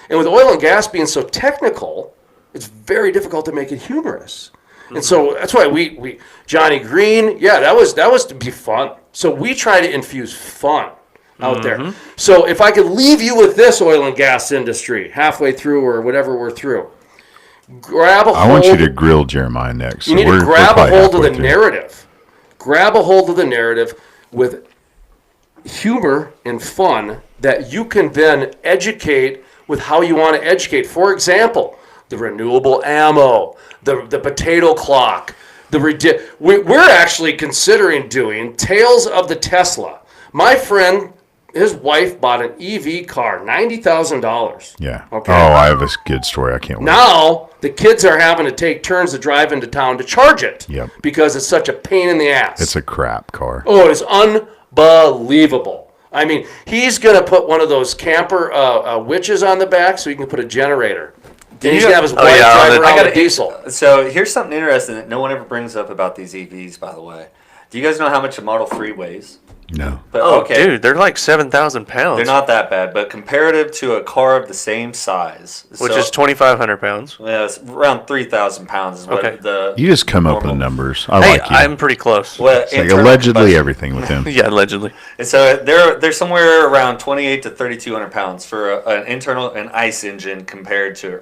And with oil and gas being so technical, it's very difficult to make it humorous. Mm-hmm. And so that's why we Johnny Green, that was to be fun. So we try to infuse fun out there. So if I could leave you with this oil and gas industry halfway through or whatever we're through, grab a hold. I want you to grill Jeremiah next. You need to grab a hold of the narrative. Grab a hold of the narrative with humor and fun that you can then educate with how you want to educate. For example, the renewable ammo, the potato clock, we're actually considering doing Tales of the Tesla. My friend, his wife bought an EV car, $90,000. Yeah. Okay. Oh, I have a good story. I can't wait. Now the kids are having to take turns to drive into town to charge it. Yep. Because it's such a pain in the ass. It's a crap car. Oh, it is unbelievable. I mean, he's going to put one of those camper witches on the back so he can put a generator. Then he's going to have his wife drive around with diesel. So here's something interesting that no one ever brings up about these EVs, by the way. Do you guys know how much a Model 3 weighs? No. But, dude, they're like 7,000 pounds. They're not that bad, but comparative to a car of the same size. Which is 2,500 pounds. Yeah, it's around 3,000 pounds is what you just come up with numbers. I like you. I'm pretty close. Well, it's like allegedly everything with him. Yeah, allegedly. And so they're somewhere around 2,800 to 3,200 pounds for an ICE engine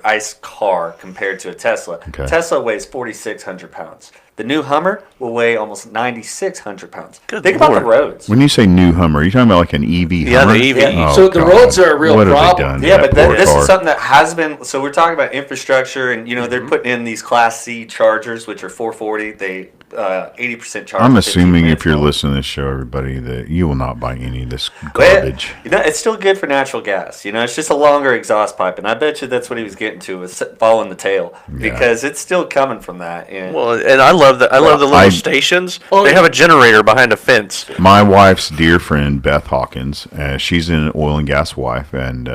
ICE car compared to a Tesla. Okay. Tesla weighs 4,600 pounds. The new Hummer will weigh almost 9,600 pounds. Good Think about Lord. the roads. When you say new Hummer, are you talking about like an EV Yeah, Hummer? the EV. Yeah. Oh, So the God. roads are a real What have they problem. done to Yeah, that but poor this car? is something that has been. So we're talking about infrastructure, and they're putting in these Class C chargers, which are 440. They 80% charge. I'm 15 assuming minutes if you're more. listening to this show, everybody, that you will not buy any of this But, garbage. it's still good for natural gas. It's just a longer exhaust pipe, and I bet you that's what he was getting to, was following the tail, because it's still coming from that. And Well, and I love the little I- stations. Oh, They yeah. have a generator behind a fence. My wife's dear friend, Beth Hawkins, she's an oil and gas wife and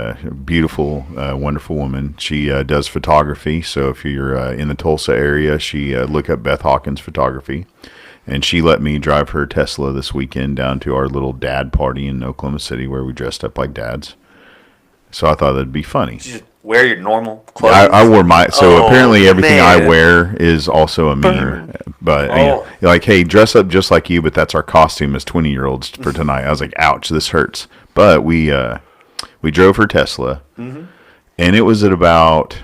beautiful, wonderful woman. She does photography. So if you're in the Tulsa area, she look up Beth Hawkins Photography. And she let me drive her Tesla this weekend down to our little dad party in Oklahoma City where we dressed up like dads. So I thought that'd be funny. you just wear your normal clothes. I wore my so Oh, apparently everything I man. wear is also a meme. But you're like, hey, dress up just like you, but that's our costume as 20-year-olds for tonight. I was like, ouch, this hurts. But we drove her Tesla, and it was at about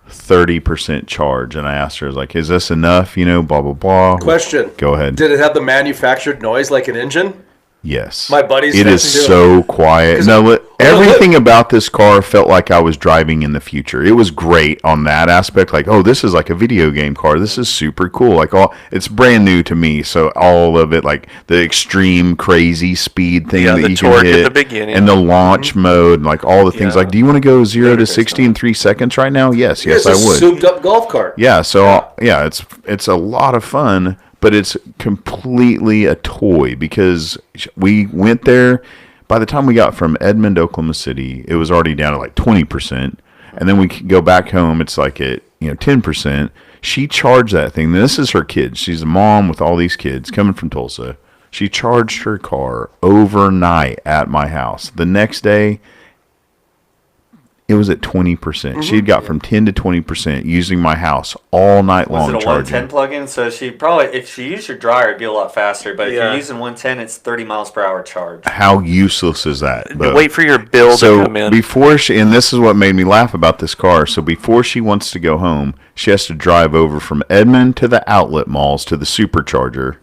30% charge. And I asked her, I was like, is this enough? Blah blah blah. Question. Go ahead. Did it have the manufactured noise like an engine? Yes. My buddies It said is to do it. so quiet. No, everything about this car felt like I was driving in the future. It was great on that aspect. Like, oh, this is like a video game car. This is super cool. Like, it's brand new to me. So all of it, like the extreme crazy speed thing Yeah, that the you torque can at hit, the beginning. and the launch mode, and like all the things. Yeah. Like, do you want to go 0 to 60 in 3 seconds right now? Yes, It's I a would. souped up golf cart. Yeah, so it's a lot of fun, but it's completely a toy because we went there. By the time we got from Edmond, Oklahoma City, it was already down to like 20%, and then we could go back home. It's like at 10%. She charged that thing. This is her kids. She's a mom with all these kids coming from Tulsa. She charged her car overnight at my house. The next day, it was at 20%. She'd got from 10 to 20% using my house all night Was long it a charging. 110 plug-in? So she probably, if she used your dryer, it'd be a lot faster. But if Yeah. you're using 110, it's 30 miles per hour charge. How useless is that? But- Wait for your bill so to come in. before she, and this is what made me laugh about this car. So before she wants to go home, she has to drive over from Edmond to the outlet malls to the supercharger.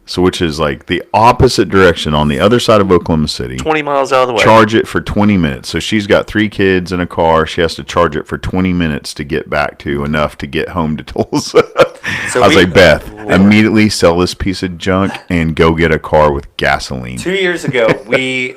So which is like the opposite direction on the other side of Oklahoma City. 20 miles out of the way. Charge it for 20 minutes. So she's got 3 kids in a car. She has to charge it for 20 minutes to get back to enough to get home to Tulsa. So I was we- like, Beth, immediately sell this piece of junk and go get a car with gasoline. 2 years ago, we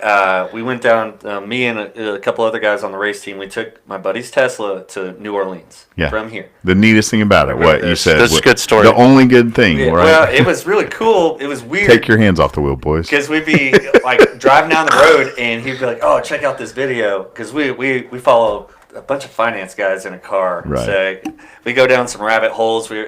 went down. Me and a couple other guys on the race team. We took my buddy's Tesla to New Orleans Yeah. from here. The neatest thing about it, what you said. That's a what- good story. The only good thing, Yeah, right? well, it was really cool. It was weird. Take your hands off the wheel, boys. Because we'd be like driving down the road, and he'd be like, "Oh, check out this video." Because we follow a bunch of finance guys in a car. Right. So we go down some rabbit holes. We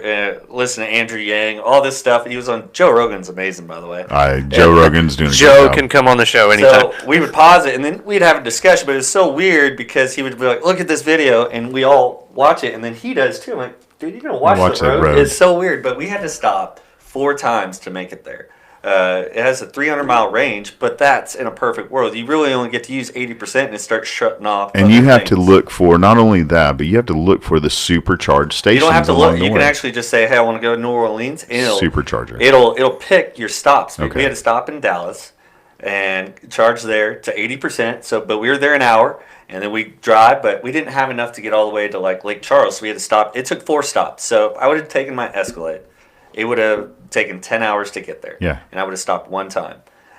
listen to Andrew Yang, all this stuff. And he was on Joe Rogan's amazing, by the way. Joe Rogan's doing a good Joe job. can come on the show anytime. So we would pause it, and then we'd have a discussion. But it was so weird because he would be like, "Look at this video," and we all watch it, and then he does too. I'm like, dude, you're gonna watch the road? It's so weird. But we had to stop 4 times to make it there. It has a 300-mile range, but that's in a perfect world. You really only get to use 80%, and it starts shutting off. And other you have to things. look for not only that, but you have to look for the supercharged stations. You don't have to along look. the You can way. actually just say, "Hey, I want to go to New Orleans," and Supercharger. It'll pick your stops. Okay. We had to stop in Dallas and charge there to 80%. So, but we were there an hour, and then we drive, but we didn't have enough to get all the way to like Lake Charles. So we had to stop. It took 4 stops. So if I would have taken my Escalade, it would have taken 10 hours to get there. Yeah. And I would have stopped 1 time.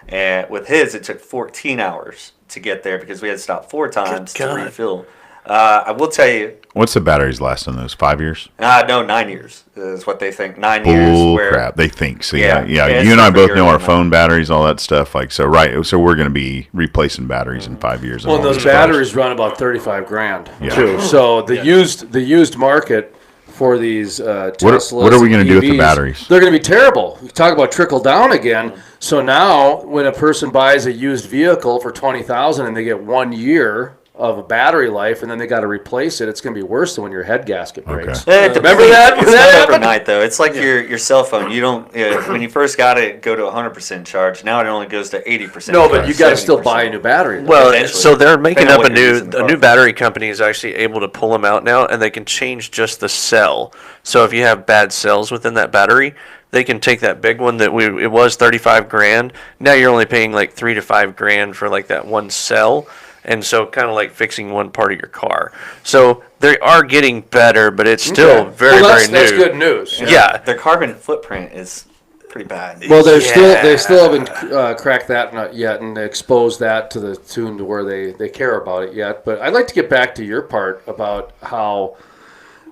And with his, it took 14 hours to get there because we had to stop 4 times to God. refill. I will tell you, What's the batteries last on those? 5 years? no, 9 years is what they think. 9 years. Bull Where crap. They think. So Yeah. yeah. Yeah, You and I it's both super know our early phone batteries, all that stuff. Like so, right? So we're going to be replacing batteries in 5 years. Well, on and all those these cars. batteries run about 35 grand Yeah. too. So the used market for these Teslas. what are we gonna and do with the EVs, batteries? They're going to be terrible. You talk about trickle down again. So now, when a person buys a used vehicle for $20,000 and they get 1 year of a battery life, and then they got to replace it. It's going to be worse than when your head gasket breaks. Okay. Remember that? It's not overnight though. It's like your cell phone. You don't when you first got it, go to 100% charge. Now it only goes to 80%. No, but you got to still 70%. buy a new battery. Well, Eventually. so they're making Depending on up what you're using the a car new for. battery company is actually able to pull them out now, and they can change just the cell. So if you have bad cells within that battery, they can take that big one that it was 35 grand. Now you're only paying like 3 to 5 grand for like that one cell. And so kind of like fixing one part of your car. So they are getting better, but it's still very, very new. That's good news. Yeah. Their carbon footprint is pretty bad. Well, they Yeah. still haven't cracked that nut yet and exposed that to the tune to where they care about it yet. But I'd like to get back to your part about how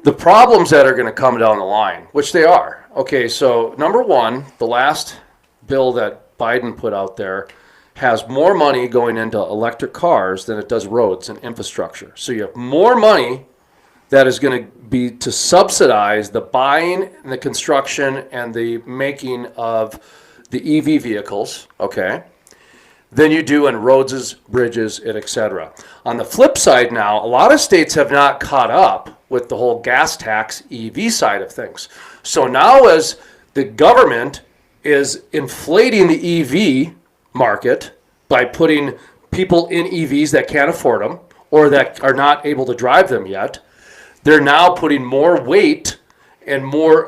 the problems that are going to come down the line, which they are. Okay, so number one, the last bill that Biden put out there has more money going into electric cars than it does roads and infrastructure. So you have more money that is going to be to subsidize the buying and the construction and the making of the EV vehicles, okay, than you do in roads, bridges, and et cetera. On the flip side now, a lot of states have not caught up with the whole gas tax EV side of things. So now as the government is inflating the EV market by putting people in EVs that can't afford them or that are not able to drive them yet, they're now putting more weight and more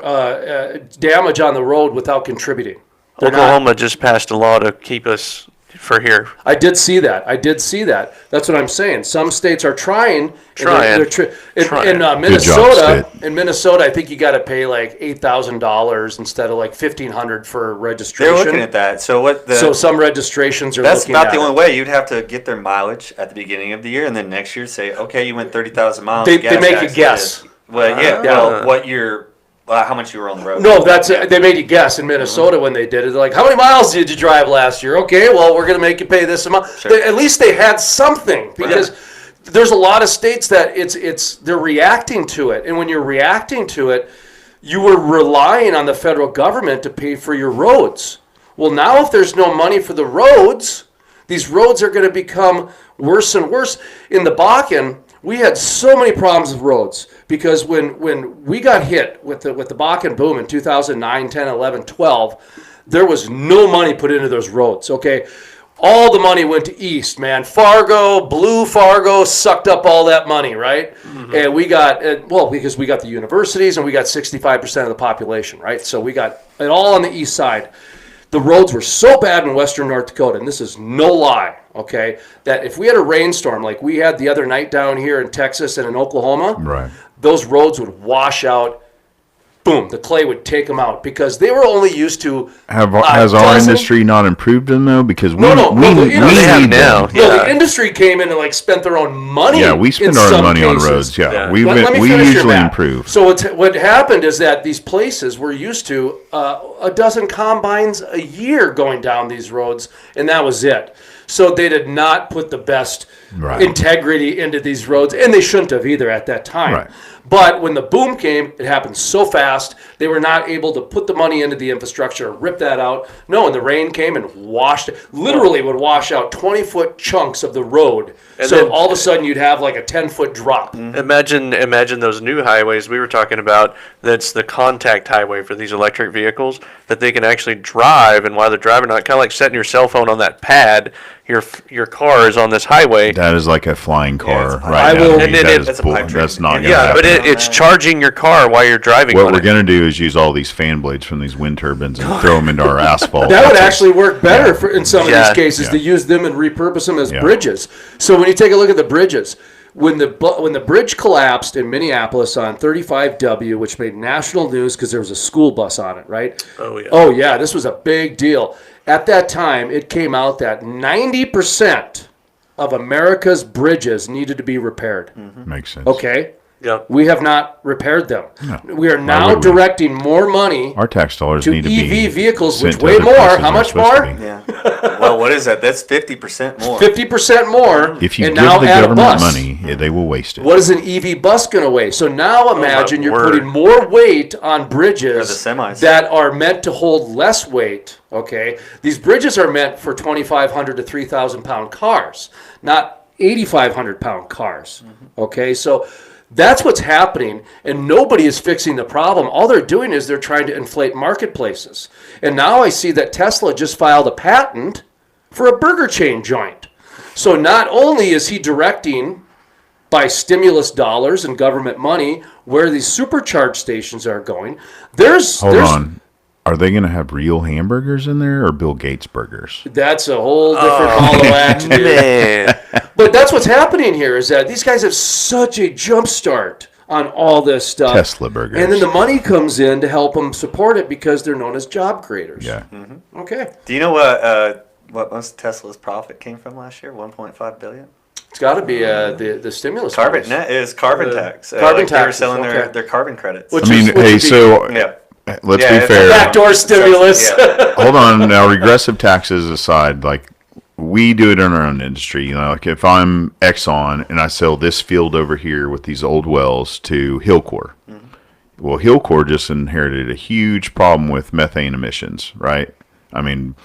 damage on the road without contributing. Oklahoma just passed a law to keep us for here. I did see that. That's what I'm saying. Some states are trying. Trying. In Minnesota, I think you got to pay like $8,000 instead of like $1,500 for registration. They're looking at that. So some registrations are. That's looking not at the it. only way. You'd have to get their mileage at the beginning of the year, and then next year say, okay, you went 30,000 miles. They gas make you tax guess. is- Well, yeah. Well, how much you were on the road? No, they made you guess in Minnesota when they did it. They're like, how many miles did you drive last year? Okay, well, we're going to make you pay this amount. Sure. At least they had something because there's a lot of states that they're reacting to it. And when you're reacting to it, you were relying on the federal government to pay for your roads. Well, now if there's no money for the roads, these roads are going to become worse and worse. In the Bakken, we had so many problems with roads because when we got hit with the Bakken boom in 2009, 10, 11, 12, there was no money put into those roads, okay? All the money went to east, man. Blue Fargo sucked up all that money, right? Mm-hmm. And we got, because we got the universities and we got 65% of the population, right? So we got it all on the east side. The roads were so bad in western North Dakota, and this is no lie, okay, that if we had a rainstorm like we had the other night down here in Texas and in Oklahoma, Right. those roads would wash out. Boom, the clay would take them out because they were only used to. Has our industry not improved them though? Because we the need industry now. them. No, the industry came in and like spent their own money. Yeah, we spend in our own some money on cases. roads. Yeah, Yeah. Let me we finish your usually map. improve. So what happened is that these places were used to a dozen combines a year going down these roads, and that was it. So they did not put the best integrity into these roads, and they shouldn't have either at that time. Right. But when the boom came, it happened so fast, they were not able to put the money into the infrastructure, rip that out. No, and the rain came and washed it, literally would wash out 20-foot chunks of the road. And so then- all of a sudden you'd have like a 10-foot drop. Imagine those new highways we were talking about. That's the contact highway for these electric vehicles that they can actually drive, and while they're driving, not kind of like setting your cell phone on that pad. Your car is on this highway. That is like a flying car it's a right I now. will- to me. And then That it's is a pipe dream. that's not going to Yeah, happen. but it's charging your car while you're driving. What on we're it. going to do is use all these fan blades from these wind turbines and throw them into our asphalt. That would That's actually work better Yeah. in some of Yeah. these cases Yeah. to use them and repurpose them as Yeah. bridges. So when you take a look at the bridges, when the bridge collapsed in Minneapolis on 35W, which made national news because there was a school bus on it, right? Oh, yeah. This was a big deal. At that time, it came out that 90% of America's bridges needed to be repaired. Makes sense. Okay? Yeah. We have not repaired them. No. We are Why now would we? directing more money Our tax dollars to need to be EV vehicles, sent which to weigh other more. places How they're much supposed to more? be. Yeah. Well, what is that? That's 50% more. 50% more. If you and give now the add a government bus. money, they will waste it. What is an EV bus going to weigh? So now imagine you're word. putting more weight on bridges the semis. that are meant to hold less weight. Okay, these bridges are meant for 2,500 to 3,000 pound cars, not 8,500-pound cars. Okay, so that's what's happening, and nobody is fixing the problem. All they're doing is they're trying to inflate marketplaces. And now I see that Tesla just filed a patent for a burger chain joint. So not only is he directing by stimulus dollars and government money where these supercharge stations are going, Hold on. Are they going to have real hamburgers in there or Bill Gates burgers? That's a whole different ball of wax, dude. Man. But that's what's happening here is that these guys have such a jump start on all this stuff. Tesla burgers. And then the money comes in to help them support it because they're known as job creators. Yeah. Okay. Do you know what most of Tesla's profit came from last year? 1.5 billion. It's got to be the stimulus. Carbon bonus. net is carbon tax. Carbon They were taxes, selling okay. their carbon credits. Which I mean, is- would hey, be- so Yeah. let's Yeah, be it's fair. a Backdoor stimulus. Yeah. Hold on now. Regressive taxes aside, like we do it in our own industry. You know, like if I'm Exxon and I sell this field over here with these old wells to Hillcore, well, Hillcore just inherited a huge problem with methane emissions, right? I mean,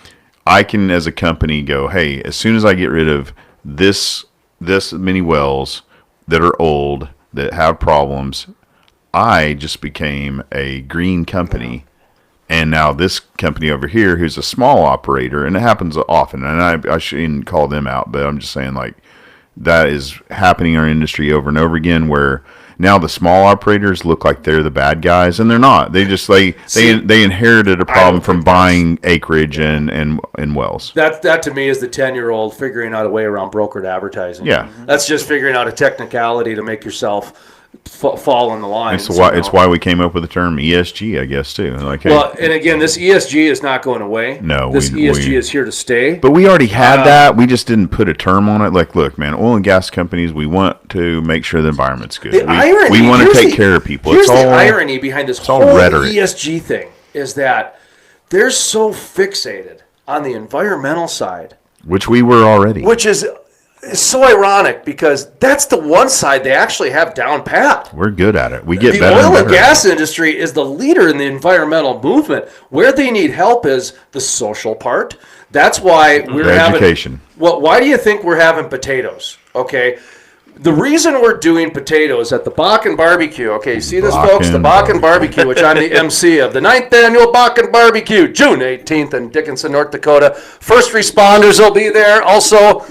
I can as a company go, hey, as soon as I get rid of this many wells that are old that have problems, I just became a green company. And now this company over here, who's a small operator, and it happens often, and I shouldn't call them out, but I'm just saying, like, that is happening in our industry over and over again, where now the small operators look like they're the bad guys, and they're not. They just they inherited a problem from buying acreage and wells. That to me is the 10-year-old figuring out a way around brokered advertising. Yeah. That's just figuring out a technicality to make yourself fall in the line. It's why we came up with the term ESG, I guess, too. Like, hey, Well, and again, this ESG is not going away. No, this ESG is here to stay. but we already had that. We just didn't put a term on it. Like, look, man, oil and gas companies, we want to make sure the environment's good. We want to take care of people. Here's It's all the irony behind this all whole rhetoric. ESG thing is that they're so fixated on the environmental side, which we were already. which is so ironic because that's the one side they actually have down pat. We're good at it. We get The better oil and better. gas industry is the leader in the environmental movement. Where they need help is the social part. That's why we're having education. Well, why do you think we're having potatoes? Okay. The reason we're doing potatoes at the Bakken Barbecue, okay, you see this, folks? The Bakken Barbecue, which I'm the MC of, the 9th Annual Bakken Barbecue, June 18th in Dickinson, North Dakota. First responders will be there. Also,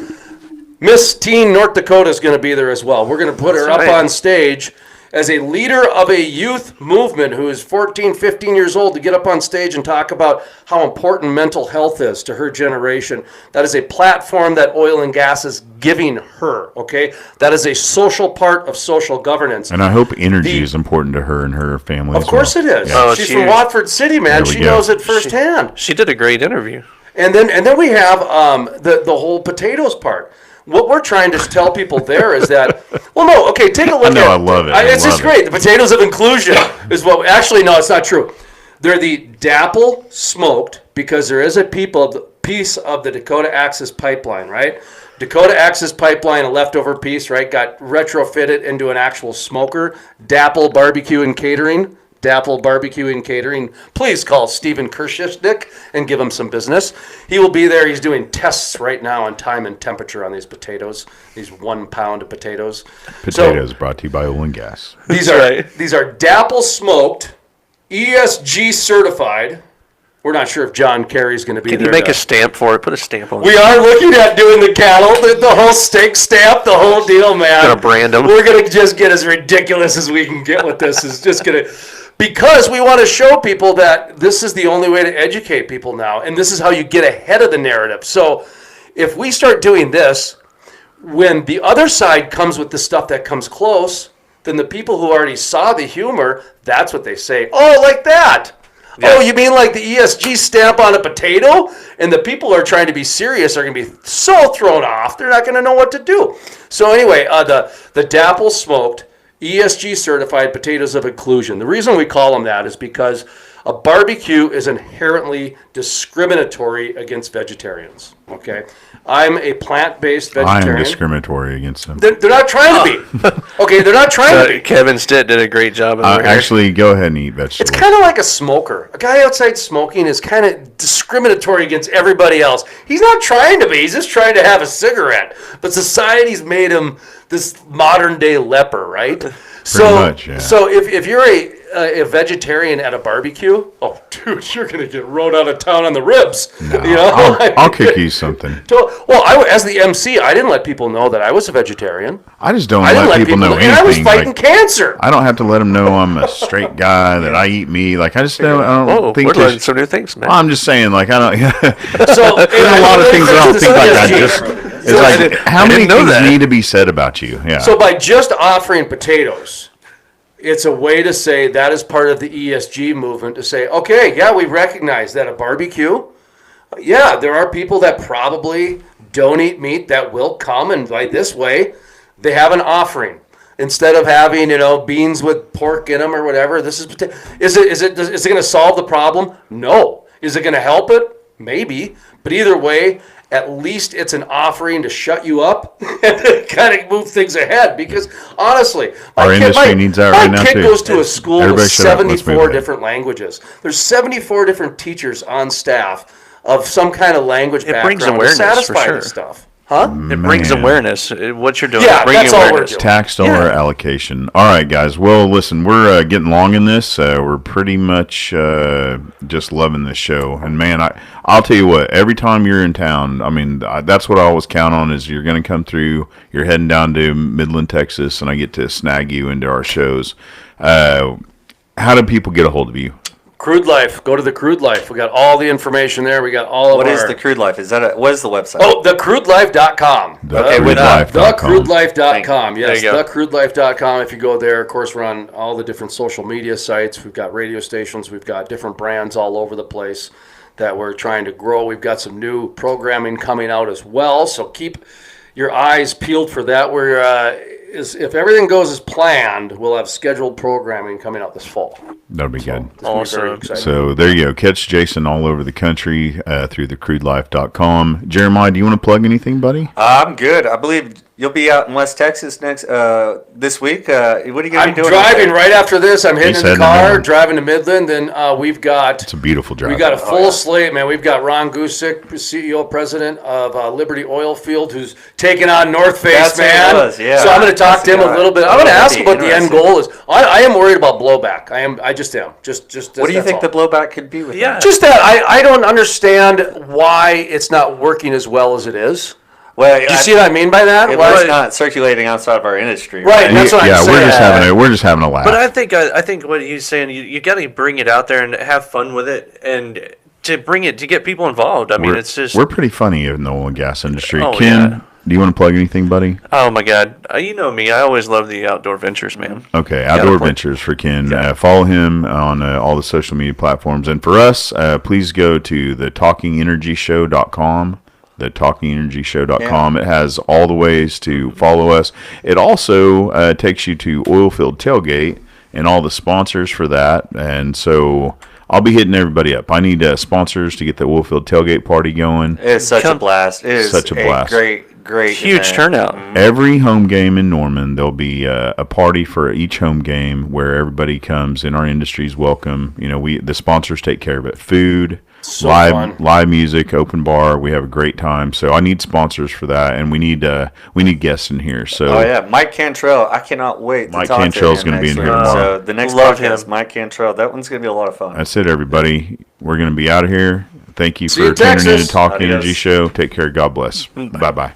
Miss Teen North Dakota is going to be there as well. We're going to put her up on stage as a leader of a youth movement who is 14, 15 years old to get up on stage and talk about how important mental health is to her generation. That is a platform that oil and gas is giving her, okay? That is a social part of social governance. And I hope energy is important to her and her family. Of course it is. Oh, She's it's from huge. Watford City, man. There we She go. knows it firsthand. She did a great interview. And then we have the whole potatoes part. What we're trying to tell people there is that, well, no, okay, take a look at it. I love it. It's just great. The potatoes of inclusion is what, actually, no, it's not true. They're the dapple smoked because there is a piece of the Dakota Access Pipeline, right? Dakota Access Pipeline, a leftover piece, right, got retrofitted into an actual smoker. Dapple Barbecue and Catering. Dapple Barbecue and Catering. Please call Stephen Kershishnik and give him some business. He will be there. He's doing tests right now on time and temperature on these potatoes, these 1 pound of potatoes. Potatoes brought to you by oil and gas. These That's these are Dapple smoked, ESG certified. We're not sure if John Kerry's going to be Can there. you make a stamp for it? Put a stamp on We it. are looking at doing the cattle, the whole steak stamp, the whole deal, man. Gonna brand 'em. We're going to just get as ridiculous as we can get with this. It's just going to, because we want to show people that this is the only way to educate people now, and this is how you get ahead of the narrative. So if we start doing this, when the other side comes with the stuff that comes close, then the people who already saw the humor, that's what they say. Oh, like that. Yeah. Oh, you mean like the ESG stamp on a potato? And the people who are trying to be serious are going to be so thrown off, they're not going to know what to do. So anyway, the Dapple smoked, ESG certified potatoes of inclusion. The reason we call them that is because A barbecue is inherently discriminatory against vegetarians. Okay, I'm a plant-based I vegetarian. am discriminatory against them. They're not trying to be. Okay, they're not trying to be. Kevin Stitt did a great job over here. Actually, go ahead and eat vegetables. It's kind of like a smoker. A guy outside smoking is kind of discriminatory against everybody else. He's not trying to be. He's just trying to have a cigarette. But society's made him this modern-day leper, right? Much, yeah. So if you're a vegetarian at a barbecue, oh, dude, you're going to get rode out of town on the ribs. No, You know? I'll cook you something. Well, as the MC, I didn't let people know that I was a vegetarian. I just don't I didn't let people know anything. And I was fighting cancer. I don't have to let them know I'm a straight guy, that I eat meat. Like, I just don't, I don't think we're there's- learning some new things, man. I'm just saying, like, I don't. So There's a lot of things I don't think like I ESG. just. It's like, how I many didn't know things that. need to be said about you? Yeah. So by just offering potatoes, it's a way to say that is part of the ESG movement to say, okay, yeah, we recognize that a barbecue, yeah, there are people that probably don't eat meat that will come, and like this way, they have an offering. Instead of having, beans with pork in them or whatever, this is potato. Is it going to solve the problem? No. Is it going to help it? Maybe. But either way, at least it's an offering to shut you up and kind of move things ahead. Because honestly, Our industry needs that right now, My kid too. goes to a school Everybody with shut up. Let's move 74 ahead. different languages. There's 74 different teachers on staff of some kind of language background brings awareness, to satisfy for sure. this stuff. Huh? It brings Man. awareness. What you're doing Yeah, is bringing that's all we're awareness. doing. Tax dollar allocation. All right, guys. Well, listen, we're getting long in this. We're pretty much just loving this show. And man, I'll tell you what. Every time you're in town, I mean, that's what I always count on is you're going to come through. You're heading down to Midland, Texas, and I get to snag you into our shows. How do people get a hold of you? Crude Life. Go to the Crude Life. We got all the information there. We got all of What our... is the Crude Life? What is the website? Oh, thecrudelife.com. TheCrudeLife.com. Thecrudelife.com. Yes, There you go. thecrudelife.com. If you go there, of course, we're on all the different social media sites. We've got radio stations. We've got different brands all over the place that we're trying to grow. We've got some new programming coming out as well, so keep your eyes peeled for that. If everything goes as planned, we'll have scheduled programming coming out this fall. That'll be good. It's gonna be very Awesome. exciting. So there you go. Catch Jason all over the country through thecrudelife.com. Jeremiah, do you want to plug anything, buddy? I'm good. I believe you'll be out in West Texas this week. What are you going to I'm be doing? driving right after this. I'm hitting He's in the heading to car, Midland. driving to Midland. Then we've got It's a beautiful drive. we got a full slate, man. We've got Ron Gusick, CEO, president of Liberty Oil Field, who's taking on North Face, That's who it man. was, yeah. So I'm going to talk That's to him the a guy. little bit. I'm Oh, going to that'd ask be him what the end interesting. goal is. I am worried about blowback. I just am. What do you think the blowback could be with Yeah. that? Just that I don't understand why it's not working as well as it is. Well, Do you see what I mean by that? It Why- was not circulating outside of our industry. Right. That's what I'm yeah, saying. we're just having a laugh. But I think what he's saying, you got to bring it out there and have fun with it, and to get people involved. I mean, we're, it's just we're pretty funny in the oil and gas industry. Oh, Ken, yeah. do you want to plug anything, buddy? oh my god, you know me. I always love the outdoor ventures, man. Okay, Got a Outdoor point. Ventures for Ken. Follow him on all the social media platforms. And for us, please go to thetalkingenergyshow.com. thetalkingenergyshow.com. It has all the ways to follow us. It also takes you to Oilfield Tailgate and all the sponsors for that. And so I'll be hitting everybody up. I need sponsors to get the Oilfield Tailgate party going. It is such a blast. It is Such a blast. great Huge event. turnout. Every home game in Norman, there'll be a party for each home game where everybody comes in our industry's welcome. You know, the sponsors take care of it. Food, So fun. live music, open bar. We have a great time. So I need sponsors for that, and we need guests in here. So Oh yeah, Mike Cantrell. I cannot wait to Mike talk Cantrell's to him gonna be next in here week. tomorrow. So the next Love podcast, him. Mike Cantrell. That one's gonna be a lot of fun. that's it, everybody. We're going to be out of here. Thank you See for you in tuning in to Texas. Talk Adios. Energy Show. Take care. God bless. Bye bye.